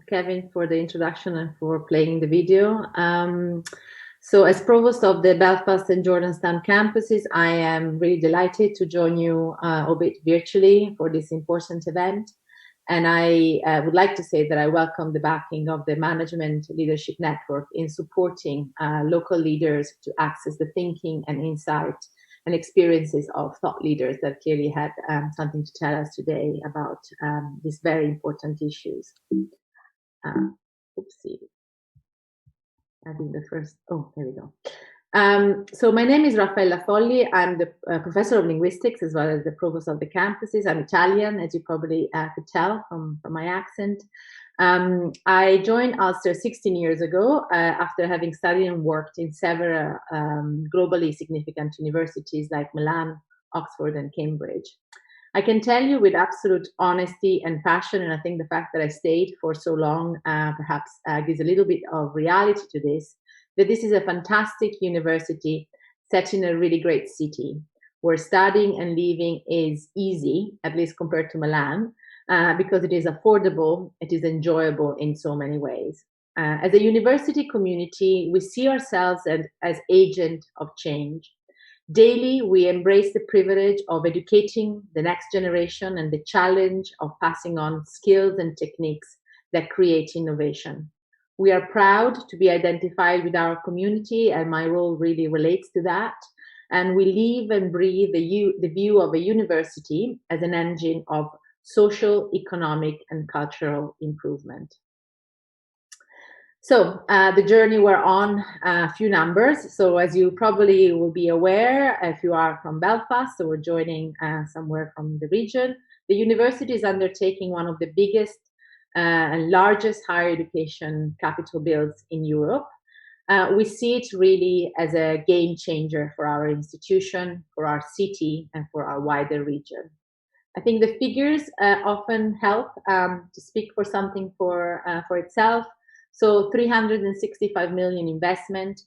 Kevin, for the introduction and for playing the video. So as Provost of the Belfast and Jordanstown campuses, I am really delighted to join you, albeit virtually, for this important event. And I would like to say that I welcome the backing of the Management Leadership Network in supporting local leaders to access the thinking and insight and experiences of thought leaders that clearly had something to tell us today about these very important issues. Oopsie. I think the first, oh, there we go. So my name is Raffaella Folli. I'm the professor of linguistics as well as the provost of the campuses. I'm Italian, as you probably could tell from my accent. I joined Ulster 16 years ago after having studied and worked in several globally significant universities like Milan, Oxford, and Cambridge. I can tell you with absolute honesty and passion, and I think the fact that I stayed for so long perhaps gives a little bit of reality to this, that this is a fantastic university set in a really great city where studying and living is easy, at least compared to Milan, because it is affordable, it is enjoyable in so many ways. As a university community, we see ourselves as agents of change. Daily, we embrace the privilege of educating the next generation and the challenge of passing on skills and techniques that create innovation. We are proud to be identified with our community, and my role really relates to that. And we live and breathe the view of a university as an engine of social, economic, and cultural improvement. So the journey we're on, a few numbers. So as you probably will be aware, if you are from Belfast, so we're joining somewhere from the region, the university is undertaking one of the biggest and largest higher education capital builds in Europe. We see it really as a game changer for our institution, for our city, and for our wider region. I think the figures often help to speak for something for itself. So 365 million investment,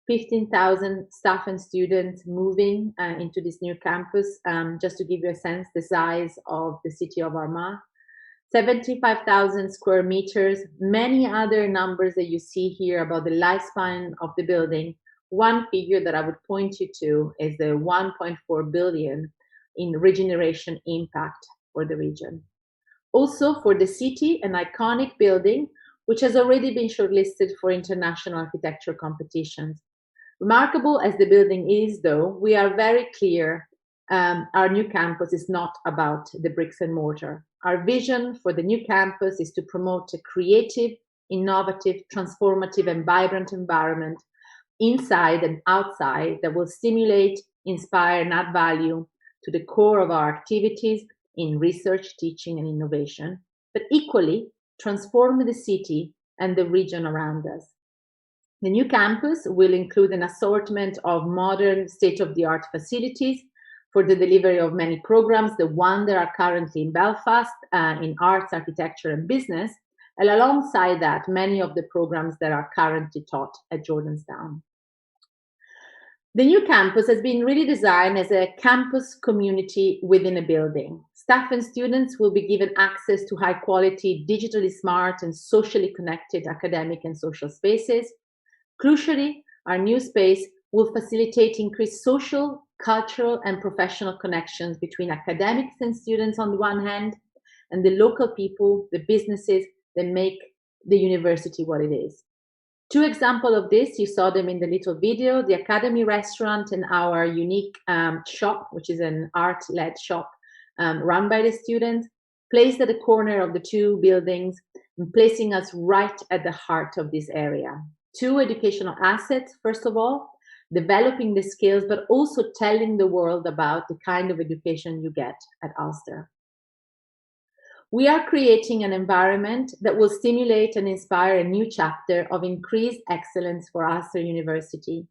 15,000 staff and students moving into this new campus. Just to give you a sense, the size of the city of Armagh. 75,000 square meters, many other numbers that you see here about the lifespan of the building. One figure that I would point you to is the 1.4 billion in regeneration impact for the region. Also for the city, an iconic building which has already been shortlisted for international architecture competitions. Remarkable as the building is, though, we are very clear our new campus is not about the bricks and mortar. Our vision for the new campus is to promote a creative, innovative, transformative, and vibrant environment inside and outside that will stimulate, inspire, and add value to the core of our activities in research, teaching, and innovation, but equally transform the city and the region around us. The new campus will include an assortment of modern state-of-the-art facilities for the delivery of many programs, the ones that are currently in Belfast in arts, architecture, and business, and alongside that, many of the programs that are currently taught at Jordanstown. The new campus has been really designed as a campus community within a building. Staff and students will be given access to high quality, digitally smart and socially connected academic and social spaces. Crucially, our new space will facilitate increased social, cultural and professional connections between academics and students on the one hand, and the local people, the businesses that make the university what it is. Two examples of this, you saw them in the little video, the Academy restaurant and our unique shop, which is an art-led shop run by the students, placed at the corner of the two buildings and placing us right at the heart of this area. Two educational assets, first of all, developing the skills, but also telling the world about the kind of education you get at Ulster. We are creating an environment that will stimulate and inspire a new chapter of increased excellence for Ulster University.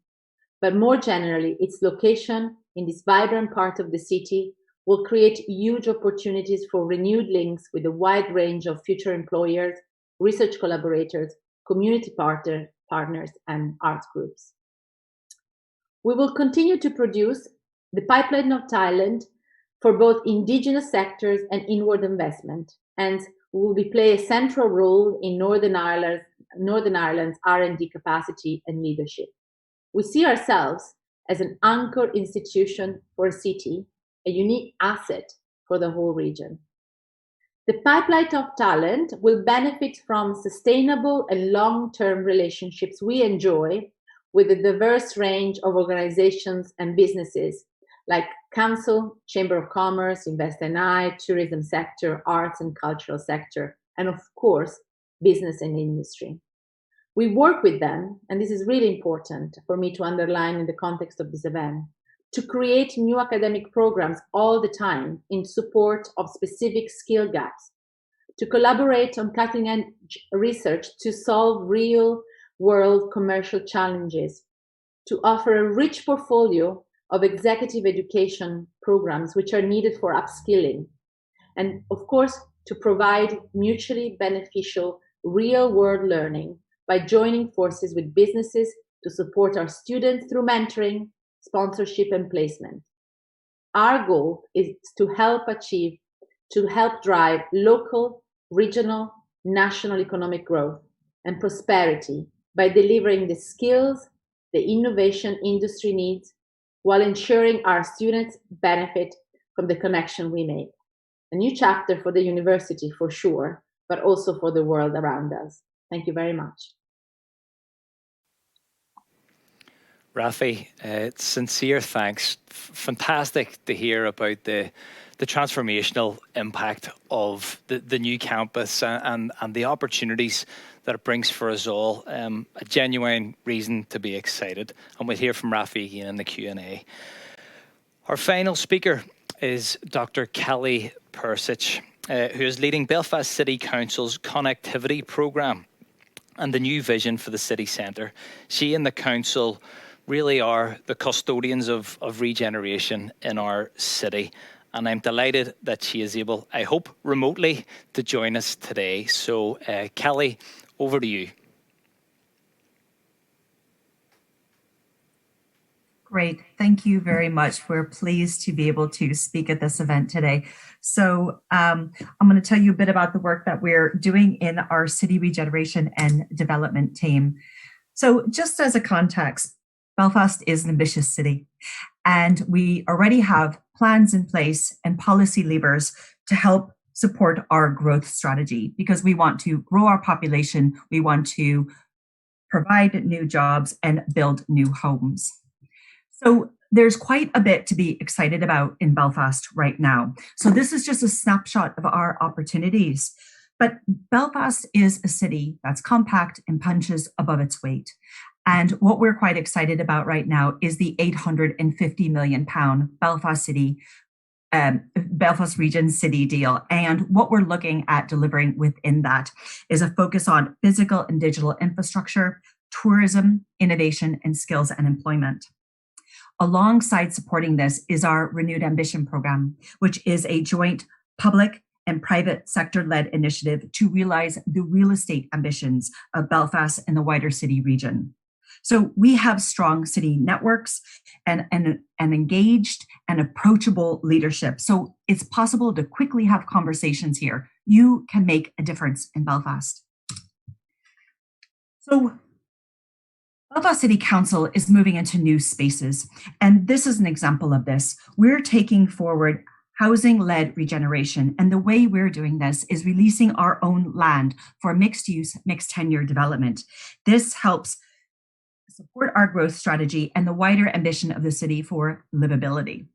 But more generally, its location in this vibrant part of the city will create huge opportunities for renewed links with a wide range of future employers, research collaborators, community partners, and arts groups. We will continue to produce the pipeline of talent for both indigenous sectors and inward investment, and we will play a central role in Northern Ireland's R&D capacity and leadership. We see ourselves as an anchor institution for a city, a unique asset for the whole region. The pipeline of talent will benefit from sustainable and long-term relationships we enjoy with a diverse range of organizations and businesses like Council, Chamber of Commerce, Invest.NI, tourism sector, arts and cultural sector, and of course, business and industry. We work with them, and this is really important for me to underline in the context of this event, to create new academic programs all the time in support of specific skill gaps, to collaborate on cutting-edge research to solve real-world commercial challenges, to offer a rich portfolio of executive education programs which are needed for upskilling, and of course, to provide mutually beneficial real-world learning by joining forces with businesses to support our students through mentoring, sponsorship, and placement. Our goal is to help drive local, regional, national economic growth and prosperity by delivering the skills the innovation industry needs while ensuring our students benefit from the connection we make. A new chapter for the university for sure, but also for the world around us. Thank you very much. Rafi, sincere thanks. Fantastic to hear about the transformational impact of the new campus and the opportunities that it brings for us all. A genuine reason to be excited. And we'll hear from Rafi again in the Q&A. Our final speaker is Dr. Kelly Persic, who is leading Belfast City Council's connectivity programme and the new vision for the city centre. She and the council really are the custodians of regeneration in our city. And I'm delighted that she is able, I hope, remotely to join us today. So, Kelly, over to you. Great. Thank you very much. We're pleased to be able to speak at this event today. So I'm going to tell you a bit about the work that we're doing in our city regeneration and development team. So just as a context, Belfast is an ambitious city, and we already have plans in place and policy levers to help support our growth strategy, because we want to grow our population, we want to provide new jobs and build new homes. So there's quite a bit to be excited about in Belfast right now. So this is just a snapshot of our opportunities. But Belfast is a city that's compact and punches above its weight. And what we're quite excited about right now is the £850 million Belfast Region City deal. And what we're looking at delivering within that is a focus on physical and digital infrastructure, tourism, innovation, and skills and employment. Alongside supporting this is our Renewed Ambition program, which is a joint public and private sector-led initiative to realize the real estate ambitions of Belfast and the wider city region. So we have strong city networks and engaged and approachable leadership. So it's possible to quickly have conversations here. You can make a difference in Belfast. So Belfast City Council is moving into new spaces, and this is an example of this. We're taking forward housing-led regeneration, and the way we're doing this is releasing our own land for mixed-use, mixed-tenure development. This helps support our growth strategy and the wider ambition of the city for livability.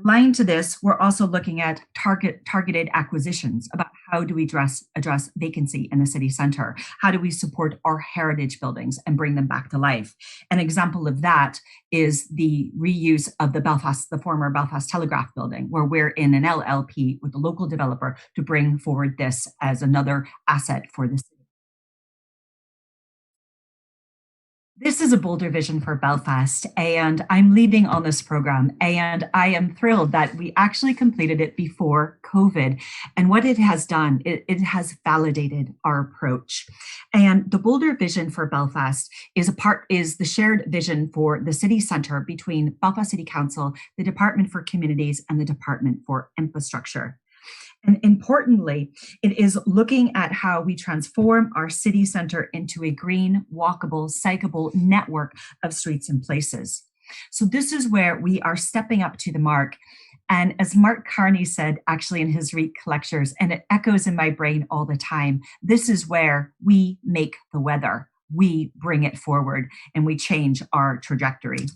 Aligned to this, we're also looking at targeted acquisitions about how do we address vacancy in the city centre? How do we support our heritage buildings and bring them back to life? An example of that is the reuse of the former Belfast Telegraph building, where we're in an LLP with the local developer to bring forward this as another asset for the city. This is a bolder vision for Belfast, and I'm leading on this program, and I am thrilled that we actually completed it before COVID. And what it has done, it has validated our approach. And the bolder vision for Belfast is the shared vision for the city centre between Belfast City Council, the Department for Communities, and the Department for Infrastructure. And importantly, it is looking at how we transform our city centre into a green, walkable, cyclable network of streets and places. So this is where we are stepping up to the mark. And as Mark Carney said, actually in his REIT lectures, and it echoes in my brain all the time, this is where we make the weather. We bring it forward and we change our trajectory.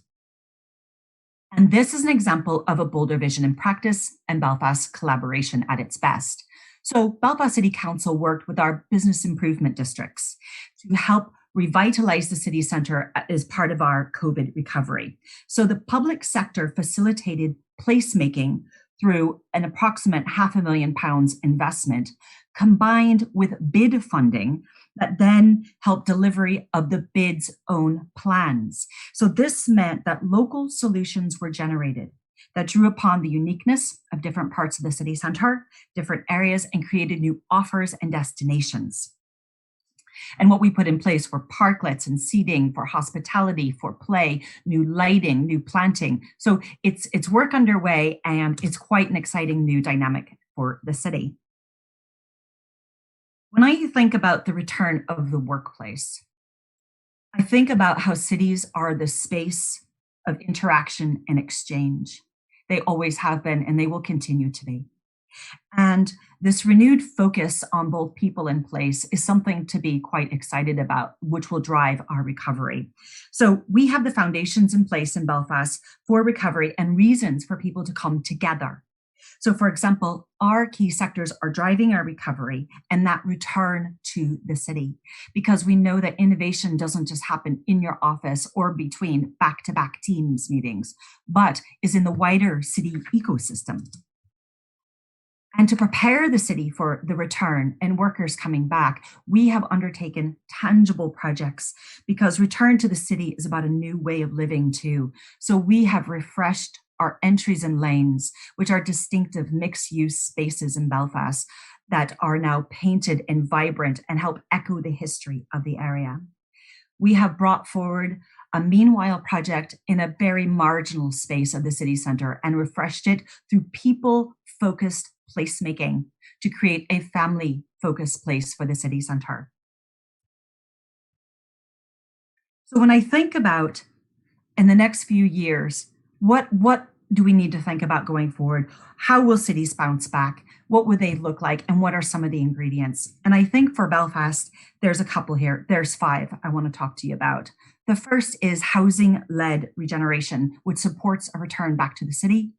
And this is an example of a bolder vision in practice and Belfast collaboration at its best. So Belfast City Council worked with our business improvement districts to help revitalize the city centre as part of our COVID recovery. So the public sector facilitated placemaking through an approximate £500,000 investment combined with bid funding that then helped delivery of the bid's own plans. So this meant that local solutions were generated that drew upon the uniqueness of different parts of the city centre, different areas, and created new offers and destinations. And what we put in place were parklets and seating for hospitality, for play, new lighting, new planting. So it's work underway, and it's quite an exciting new dynamic for the city. When I think about the return of the workplace, I think about how cities are the space of interaction and exchange. They always have been, and they will continue to be. And this renewed focus on both people and place is something to be quite excited about, which will drive our recovery. So we have the foundations in place in Belfast for recovery and reasons for people to come together. So for example, our key sectors are driving our recovery and that return to the city, because we know that innovation doesn't just happen in your office or between back-to-back Teams meetings, but is in the wider city ecosystem. And to prepare the city for the return and workers coming back, we have undertaken tangible projects, because return to the city is about a new way of living too. So we have refreshed our entries and lanes, which are distinctive mixed-use spaces in Belfast that are now painted and vibrant and help echo the history of the area. We have brought forward a Meanwhile project in a very marginal space of the city centre and refreshed it through people-focused placemaking to create a family-focused place for the city centre. So when I think about in the next few years, what do we need to think about going forward? How will cities bounce back? What would they look like? And what are some of the ingredients? And I think for Belfast, there's a couple here. There's 5 I want to talk to you about. The first is housing-led regeneration, which supports a return back to the city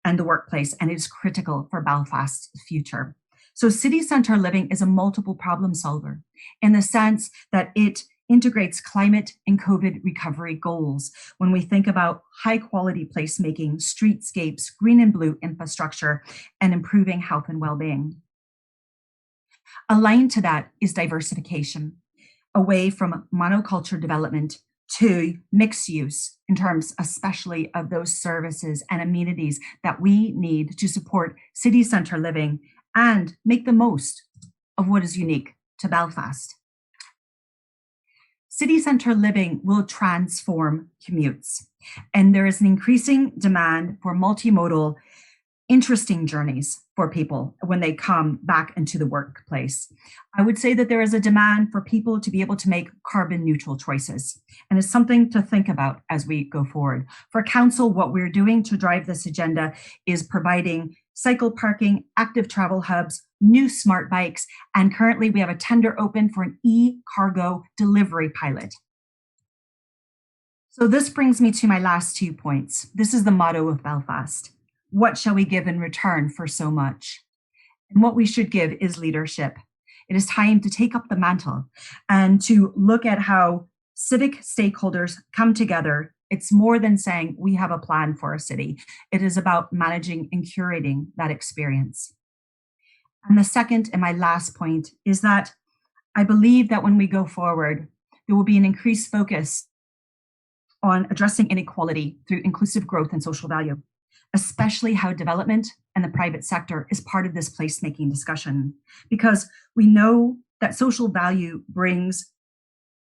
and the workplace, and is critical for Belfast's future. So city centre living is a multiple problem solver in the sense that it integrates climate and COVID recovery goals when we think about high quality placemaking, streetscapes, green and blue infrastructure, and improving health and well-being. Aligned to that is diversification, away from monoculture development to mixed use in terms especially of those services and amenities that we need to support city centre living and make the most of what is unique to Belfast. City centre living will transform commutes, and there is an increasing demand for multimodal, interesting journeys for people when they come back into the workplace. I would say that there is a demand for people to be able to make carbon neutral choices, and it's something to think about as we go forward. For council, what we're doing to drive this agenda is providing cycle parking, active travel hubs, new smart bikes, and currently we have a tender open for an e-cargo delivery pilot. So this brings me to my last 2 points. This is the motto of Belfast. What shall we give in return for so much? And what we should give is leadership. It is time to take up the mantle and to look at how civic stakeholders come together. It's more than saying we have a plan for a city. It is about managing and curating that experience. And the second and my last point is that I believe that when we go forward, there will be an increased focus on addressing inequality through inclusive growth and social value, especially how development and the private sector is part of this placemaking discussion, because we know that social value brings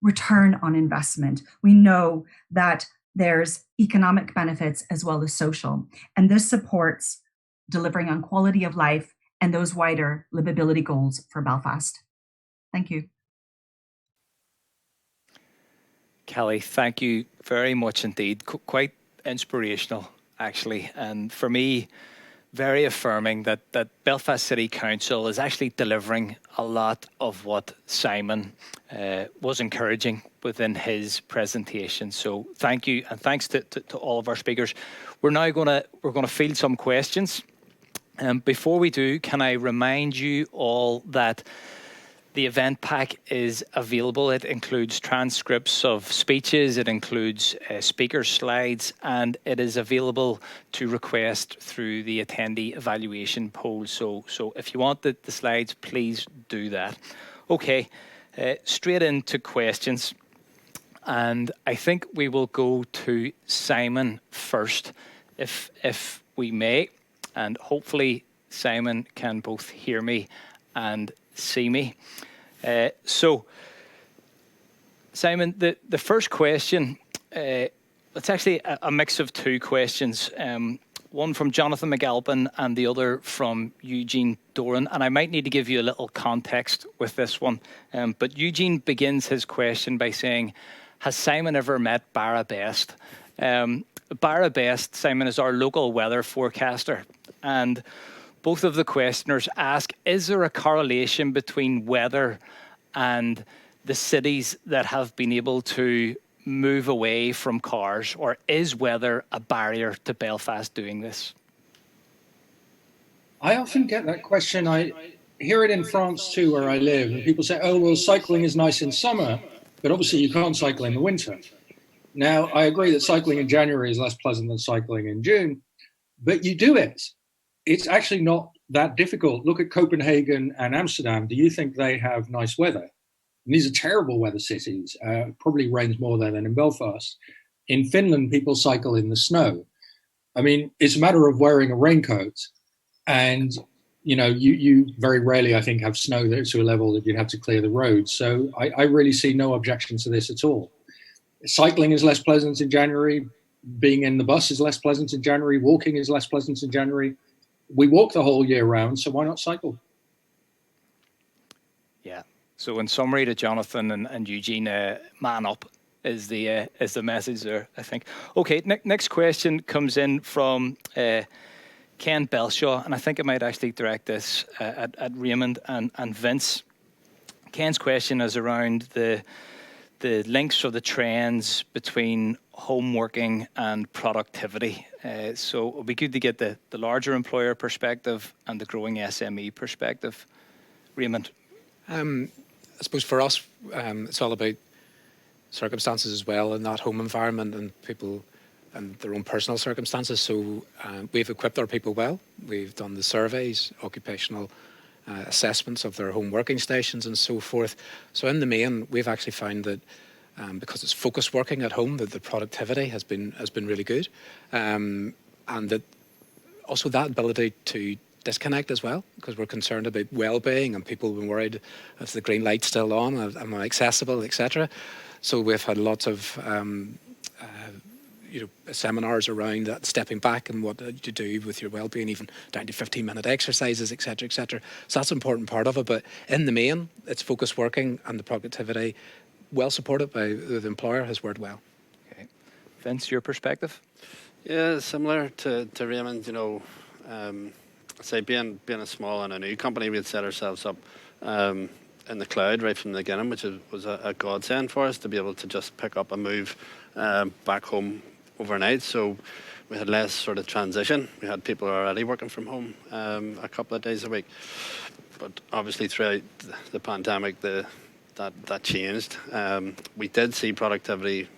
return on investment. We know that there's economic benefits as well as social, and this supports delivering on quality of life and those wider livability goals for Belfast. Thank you. Kelly, thank you very much indeed. Quite inspirational, actually. And for me, very affirming that Belfast City Council is actually delivering a lot of what Simon was encouraging within his presentation. So thank you, and thanks to all of our speakers. We're now going to field some questions. Before we do, can I remind you all that The event pack is available. It includes transcripts of speeches, it includes speaker slides, and it is available to request through the attendee evaluation poll. So if you want the slides, please do that. Okay, straight into questions. And I think we will go to Simon first, if we may. And hopefully Simon can both hear me and see me. So, Simon, the first question, it's actually a mix of two questions. One from Jonathan McAlpin and the other from Eugene Doran. And I might need to give you a little context with this one. But Eugene begins his question by saying, has Simon ever met Barra Best? Barra Best, Simon, is our local weather forecaster. And both of the questioners ask, is there a correlation between weather and the cities that have been able to move away from cars, or is weather a barrier to Belfast doing this? I often get that question. I hear it in France too, where I live, and people say, oh, well, cycling is nice in summer, but obviously you can't cycle in the winter. Now, I agree that cycling in January is less pleasant than cycling in June, but you do it. It's actually not that difficult. Look at Copenhagen and Amsterdam. Do you think they have nice weather? And these are terrible weather cities. Probably rains more there than in Belfast. In Finland, people cycle in the snow. I mean, it's a matter of wearing a raincoat. And, you know, you very rarely, I think, have snow that's to a level that you'd have to clear the roads. So I really see no objection to this at all. Cycling is less pleasant in January. Being in the bus is less pleasant in January. Walking is less pleasant in January. We walk the whole year round, so why not cycle? Yeah. So in summary to Jonathan and Eugene, man up is the message there, I think. Okay, next question comes in from Ken Belshaw, and I think I might actually direct this at Raymond and Vince. Ken's question is around the links or the trends between home working and productivity. So it would be good to get the larger employer perspective and the growing SME perspective. Raymond? I suppose for us, it's all about circumstances as well in that home environment and people and their own personal circumstances. So we've equipped our people well. We've done the surveys, occupational assessments of their home working stations and so forth. So in the main, we've actually found that because it's focused working at home, that the productivity has been really good, and that also that ability to disconnect as well, because we're concerned about well-being and people have been worried if the green light's still on, am I accessible, etc. So we've had lots of seminars around that, stepping back and what you do with your well-being, even down to 15-minute exercises, etc., etc. So that's an important part of it. But in the main, it's focused working and the productivity, well supported by the employer, has worked well. Okay, Vince, your perspective? Yeah, similar to Raymond. You know, say being a small and a new company, we had set ourselves up in the cloud right from the beginning, which was a godsend for us to be able to just pick up and move back home overnight. So we had less sort of transition. We had people already working from home a couple of days a week. But obviously throughout the pandemic, that changed. We did see productivity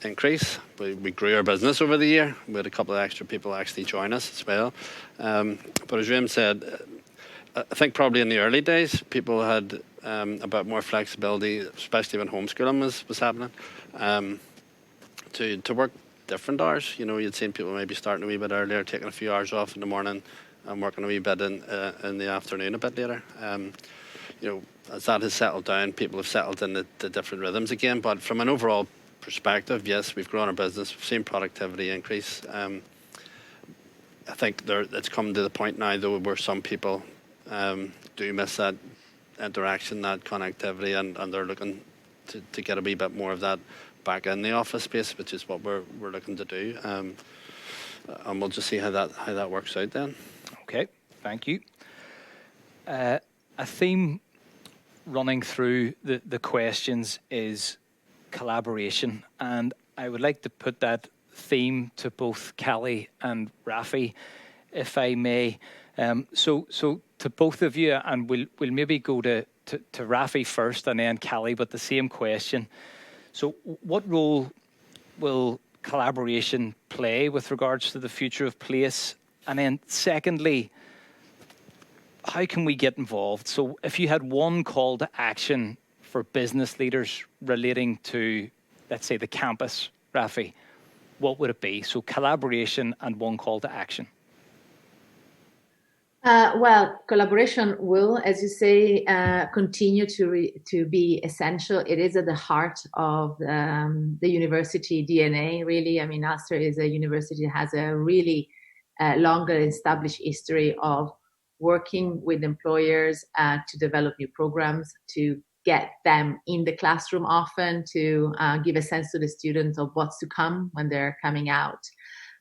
increase. We grew our business over the year. We had a couple of extra people actually join us as well. But as Raymond said, I think probably in the early days, people had a bit more flexibility, especially when homeschooling was happening, to work different hours. You know, you'd seen people maybe starting a wee bit earlier, taking a few hours off in the morning and working a wee bit in the afternoon a bit later. You know, as that has settled down, people have settled in the different rhythms again. But from an overall perspective, yes, we've grown our business, we've seen productivity increase. I think it's come to the point now, though, where some people do miss that interaction, that connectivity, and they're looking to get a wee bit more of that back in the office space, which is what we're looking to do. And we'll just see how that works out then. Okay, thank you. A theme running through the questions is collaboration, and I would like to put that theme to both Callie and Rafi, if I may. So to both of you, and we'll maybe go to Rafi first and then Kelly, but the same question. So what role will collaboration play with regards to the future of Place? And then secondly, how can we get involved? So if you had one call to action for business leaders relating to, let's say, the campus, Rafi, what would it be? So collaboration and one call to action. Well, collaboration will, as you say, continue to be essential. It is at the heart of the university DNA, really. I mean, Ulster is a university that has a really longer established history of working with employers to develop new programs, to get them in the classroom often, to give a sense to the students of what's to come when they're coming out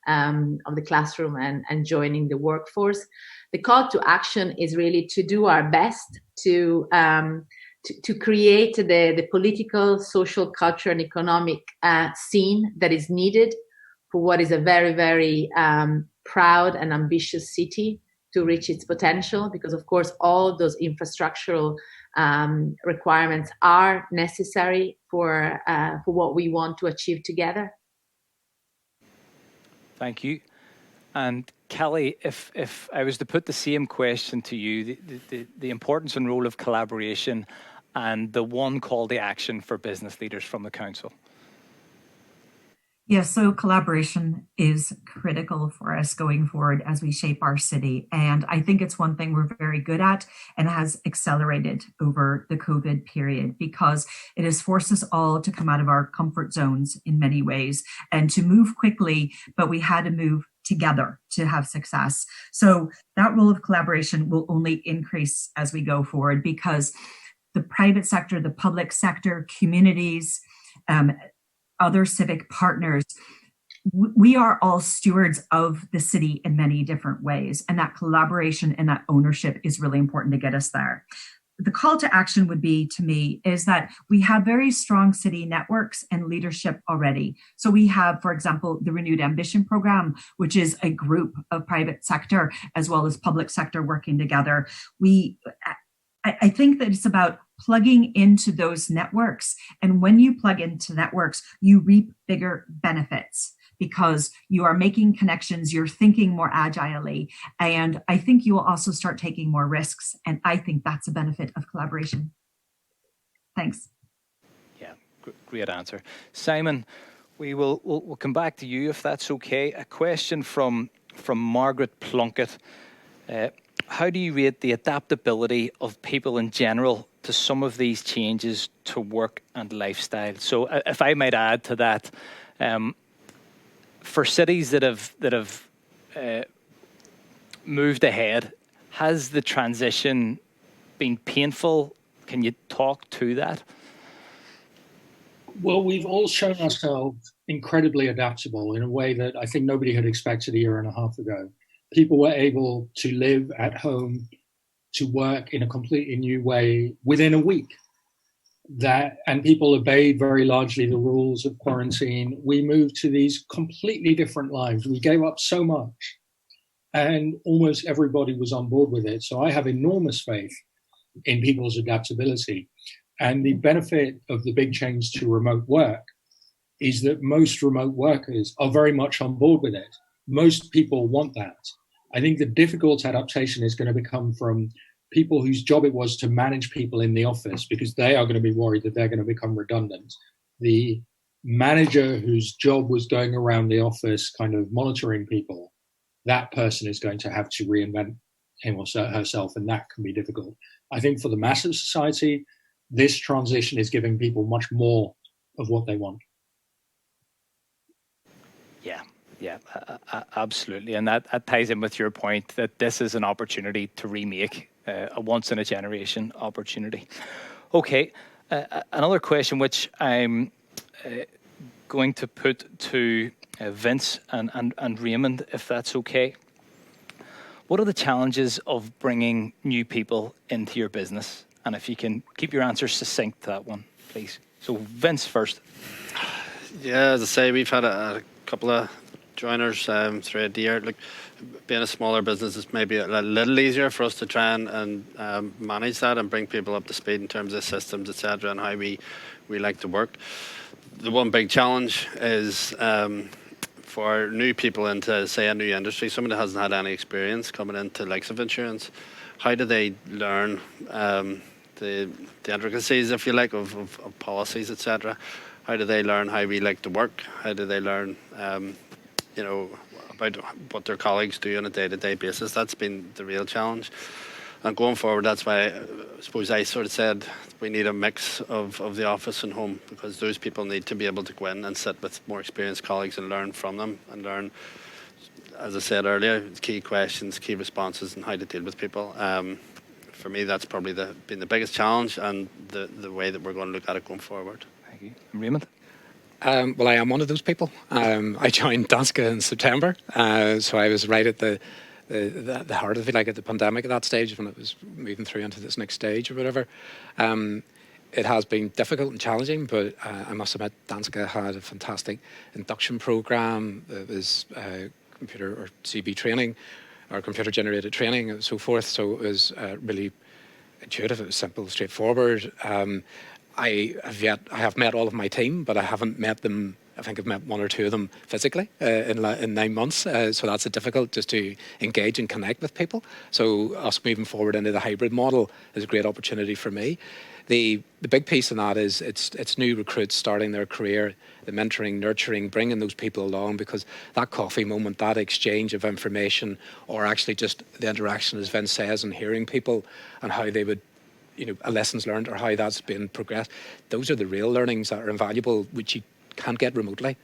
of the classroom and joining the workforce. The call to action is really to do our best to create the political, social, cultural, and economic scene that is needed for what is a very, very proud and ambitious city to reach its potential, because of course all those infrastructural requirements are necessary for what we want to achieve together. Thank you. And Kelly, if I was to put the same question to you, the importance and role of collaboration and the one call to action for business leaders from the council. Yeah, so collaboration is critical for us going forward as we shape our city. And I think it's one thing we're very good at and has accelerated over the COVID period, because it has forced us all to come out of our comfort zones in many ways and to move quickly, but we had to move together to have success. So that role of collaboration will only increase as we go forward, because the private sector, the public sector, communities, other civic partners, we are all stewards of the city in many different ways. And that collaboration and that ownership is really important to get us there. The call to action would be, to me, is that we have very strong city networks and leadership already. So we have, for example, the Renewed Ambition Program, which is a group of private sector as well as public sector working together. I think that it's about plugging into those networks. And when you plug into networks, you reap bigger benefits because you are making connections, you're thinking more agilely. And I think you will also start taking more risks. And I think that's a benefit of collaboration. Thanks. Yeah, great answer. Simon, we'll come back to you if that's okay. A question from Margaret Plunkett. How do you rate the adaptability of people in general to some of these changes to work and lifestyle? So if I might add to that, for cities that have moved ahead, has the transition been painful? Can you talk to that? Well, we've all shown ourselves incredibly adaptable in a way that I think nobody had expected a year and a half ago. People were able to live at home, to work in a completely new way within a week. And people obeyed very largely the rules of quarantine. We moved to these completely different lives. We gave up so much, and almost everybody was on board with it. So I have enormous faith in people's adaptability. And the benefit of the big change to remote work is that most remote workers are very much on board with it. Most people want that. I think the difficult adaptation is going to come from people whose job it was to manage people in the office, because they are going to be worried that they're going to become redundant. The manager whose job was going around the office kind of monitoring people, that person is going to have to reinvent him or herself, and that can be difficult. I think for the mass of society, this transition is giving people much more of what they want. Yeah, absolutely. And that ties in with your point that this is an opportunity to remake a once-in-a-generation opportunity. Okay, another question which I'm going to put to Vince and Raymond, if that's okay. What are the challenges of bringing new people into your business? And if you can keep your answers succinct to that one, please. So Vince first. Yeah, as I say, we've had a couple of joiners throughout the year. Look, being a smaller business, it's maybe a little easier for us to try and manage that and bring people up to speed in terms of systems, etc., and how we like to work. The one big challenge is for new people into, say, a new industry, someone that hasn't had any experience coming into the likes of insurance. How do they learn the intricacies, if you like, of policies, etc.? How do they learn how we like to work? How do they learn, about what their colleagues do on a day-to-day basis? That's been the real challenge. And going forward, that's why I suppose I sort of said we need a mix of the office and home, because those people need to be able to go in and sit with more experienced colleagues and learn from them and learn, as I said earlier, key questions, key responses, and how to deal with people. For me, that's probably been the biggest challenge and the way that we're going to look at it going forward. Thank you. Raymond? Well, I am one of those people. I joined Danske in September, so I was right at the heart of it, like at the pandemic at that stage when it was moving through into this next stage or whatever. It has been difficult and challenging, but I must admit Danske had a fantastic induction program. It was computer or CB training or computer generated training and so forth. So it was really intuitive. It was simple, straightforward. I have met all of my team, but I haven't met them. I think I've met one or two of them physically in 9 months. So that's difficult just to engage and connect with people. So us moving forward into the hybrid model is a great opportunity for me. The big piece in that is it's new recruits starting their career, the mentoring, nurturing, bringing those people along, because that coffee moment, that exchange of information, or actually just the interaction, as Vince says, and hearing people and how they would, lessons learned or how that's been progressed. Those are the real learnings that are invaluable, which you can't get remotely.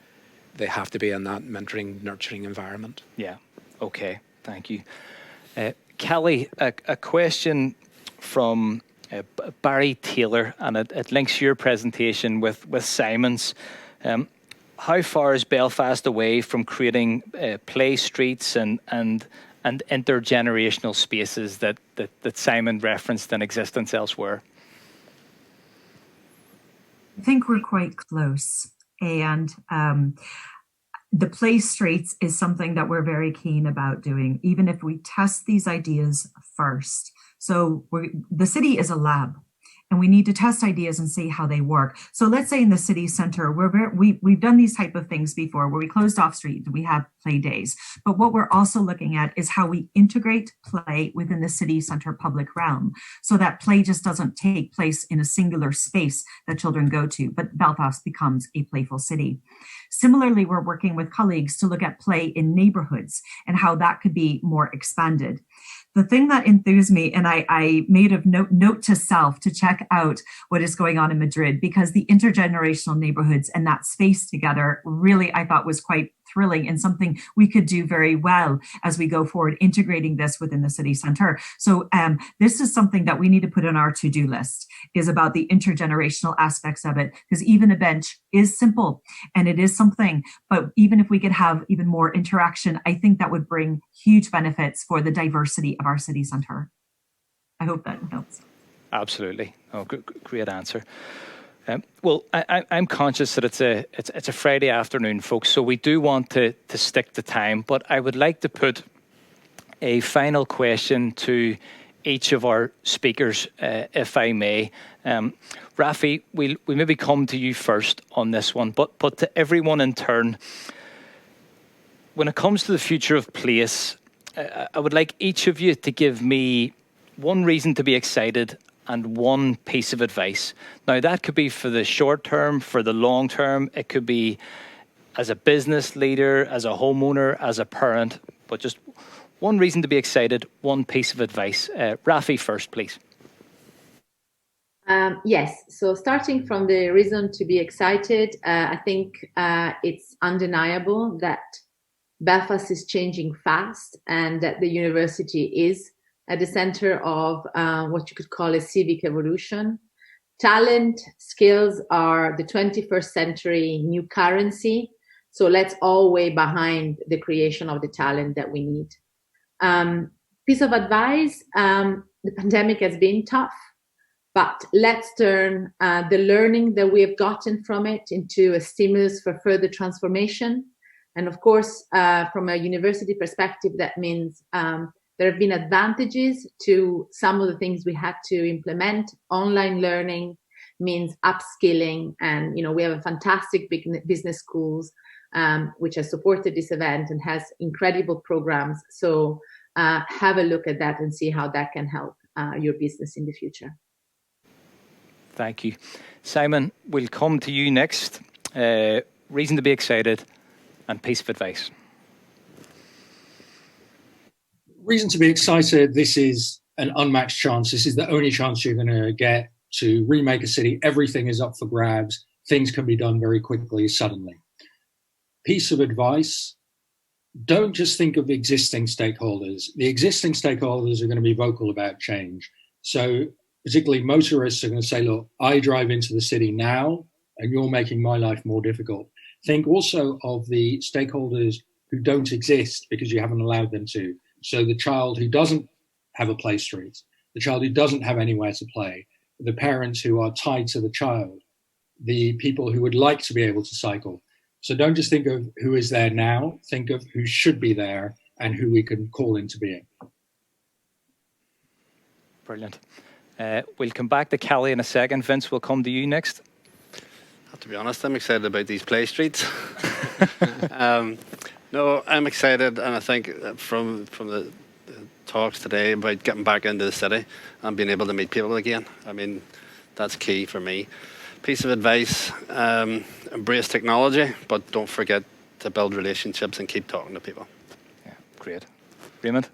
They have to be in that mentoring, nurturing environment. Yeah. Okay. Thank you. Kelly, a question from Barry Taylor, and it links your presentation with Simon's. How far is Belfast away from creating play streets and intergenerational spaces that Simon referenced in existence elsewhere? I think we're quite close. And the play streets is something that we're very keen about doing, even if we test these ideas first. So the city is a lab, and we need to test ideas and see how they work. So let's say in the city centre, we've done these type of things before, where we closed off street and we have play days. But what we're also looking at is how we integrate play within the city centre public realm, so that play just doesn't take place in a singular space that children go to, but Belfast becomes a playful city. Similarly, we're working with colleagues to look at play in neighbourhoods and how that could be more expanded. The thing that enthused me, and I made a note to self to check out what is going on in Madrid, because the intergenerational neighborhoods and that space together really, I thought, was quite thrilling and something we could do very well as we go forward, integrating this within the city centre. So this is something that we need to put on our to-do list, is about the intergenerational aspects of it, because even a bench is simple and it is something, but even if we could have even more interaction, I think that would bring huge benefits for the diversity of our city centre. I hope that helps. Absolutely. Oh, great answer. Well, I'm conscious that it's a Friday afternoon, folks, so we do want to stick to time, but I would like to put a final question to each of our speakers, if I may. Rafi, we'll maybe come to you first on this one, but to everyone in turn, when it comes to the future of place, I would like each of you to give me one reason to be excited and one piece of advice. Now, that could be for the short term, for the long term. It could be as a business leader, as a homeowner, as a parent, but just one reason to be excited, one piece of advice. Rafi first, please. Yes, so starting from the reason to be excited, I think it's undeniable that Belfast is changing fast and that the university is at the center of what you could call a civic evolution. Talent, skills are the 21st century new currency. So let's all weigh behind the creation of the talent that we need. Piece of advice, the pandemic has been tough, but let's turn the learning that we have gotten from it into a stimulus for further transformation. And of course, from a university perspective, that means there have been advantages to some of the things we had to implement. Online learning means upskilling, and we have a fantastic business schools which has supported this event and has incredible programs. So have a look at that and see how that can help your business in the future. Thank you. Simon, we'll come to you next. Reason to be excited and piece of advice. Reason to be excited. This is an unmatched chance. This is the only chance you're going to get to remake a city. Everything is up for grabs. Things can be done very quickly, suddenly. Piece of advice. Don't just think of existing stakeholders. The existing stakeholders are going to be vocal about change. So particularly motorists are going to say, look, I drive into the city now and you're making my life more difficult. Think also of the stakeholders who don't exist because you haven't allowed them to. So the child who doesn't have a play street, the child who doesn't have anywhere to play, the parents who are tied to the child, the people who would like to be able to cycle. So don't just think of who is there now, think of who should be there and who we can call into being. Brilliant. We'll come back to Kelly in a second. Vince, we'll come to you next. To be honest, I'm excited about these play streets. No, I'm excited, and I think from the talks today about getting back into the city and being able to meet people again. I mean, that's key for me. Piece of advice, embrace technology, but don't forget to build relationships and keep talking to people. Yeah, great. Raymond?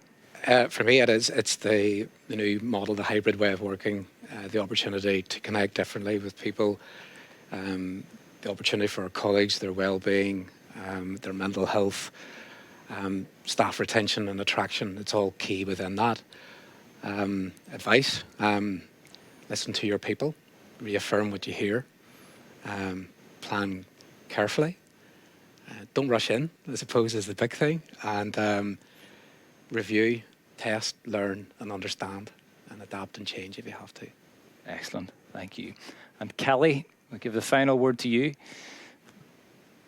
For me, it's the new model, the hybrid way of working, the opportunity to connect differently with people, the opportunity for our colleagues, their well-being, their mental health, staff retention and attraction. It's all key within that. Advice, listen to your people, reaffirm what you hear, plan carefully, don't rush in, I suppose is the big thing, and review, test, learn and understand and adapt and change if you have to. Excellent, thank you. And Kelly, I'll give the final word to you.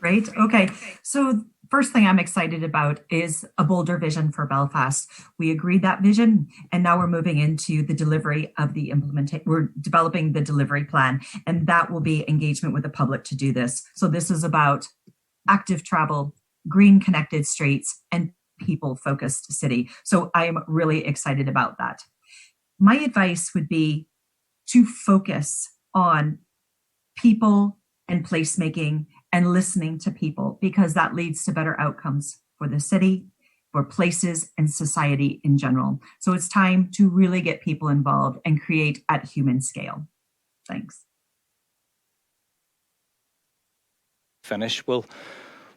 Great. Okay. So first thing I'm excited about is a bolder vision for Belfast. We agreed that vision, and now we're moving into the delivery of the implementation. We're developing the delivery plan, and that will be engagement with the public to do this. So this is about active travel, green connected streets, and people-focused city. So I'm really excited about that. My advice would be to focus on people and placemaking and listening to people, because that leads to better outcomes for the city, for places and society in general. So it's time to really get people involved and create at human scale. Thanks. Finish. Well,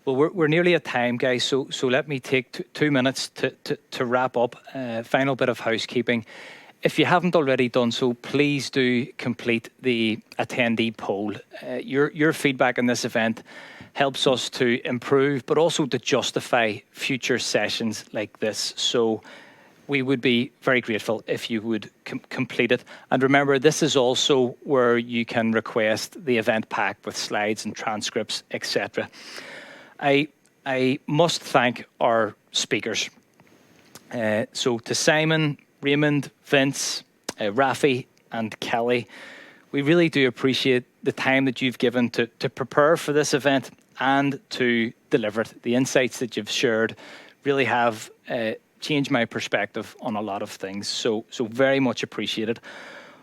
we're nearly at time, guys. So let me take 2 minutes to wrap up. Final bit of housekeeping. If you haven't already done so, please do complete the attendee poll. Your feedback on this event helps us to improve, but also to justify future sessions like this. So we would be very grateful if you would complete it. And remember, this is also where you can request the event pack with slides and transcripts, etc. I must thank our speakers. So to Simon, Raymond, Vince, Rafi and Kelly, we really do appreciate the time that you've given to prepare for this event and to deliver it. The insights that you've shared really have changed my perspective on a lot of things. So very much appreciated.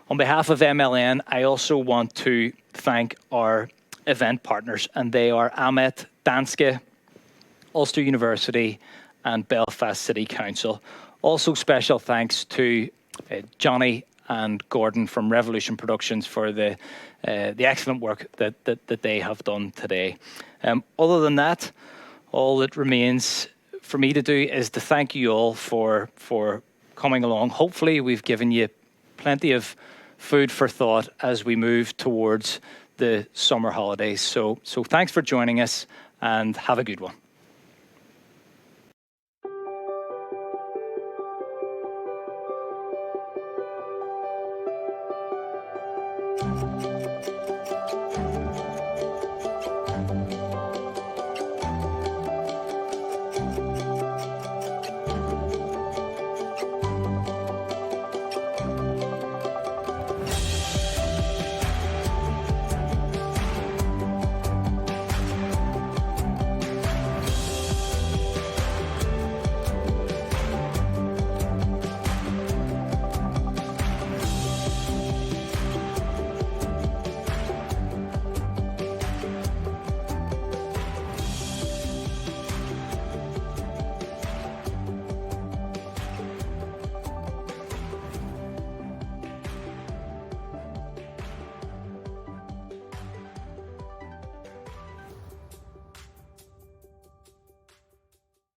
On behalf of MLN, I also want to thank our event partners, and they are Amet, Danske, Ulster University and Belfast City Council. Also special thanks to Johnny and Gordon from Revolution Productions for the excellent work that they have done today. Other than that, all that remains for me to do is to thank you all for coming along. Hopefully we've given you plenty of food for thought as we move towards the summer holidays. So thanks for joining us and have a good one.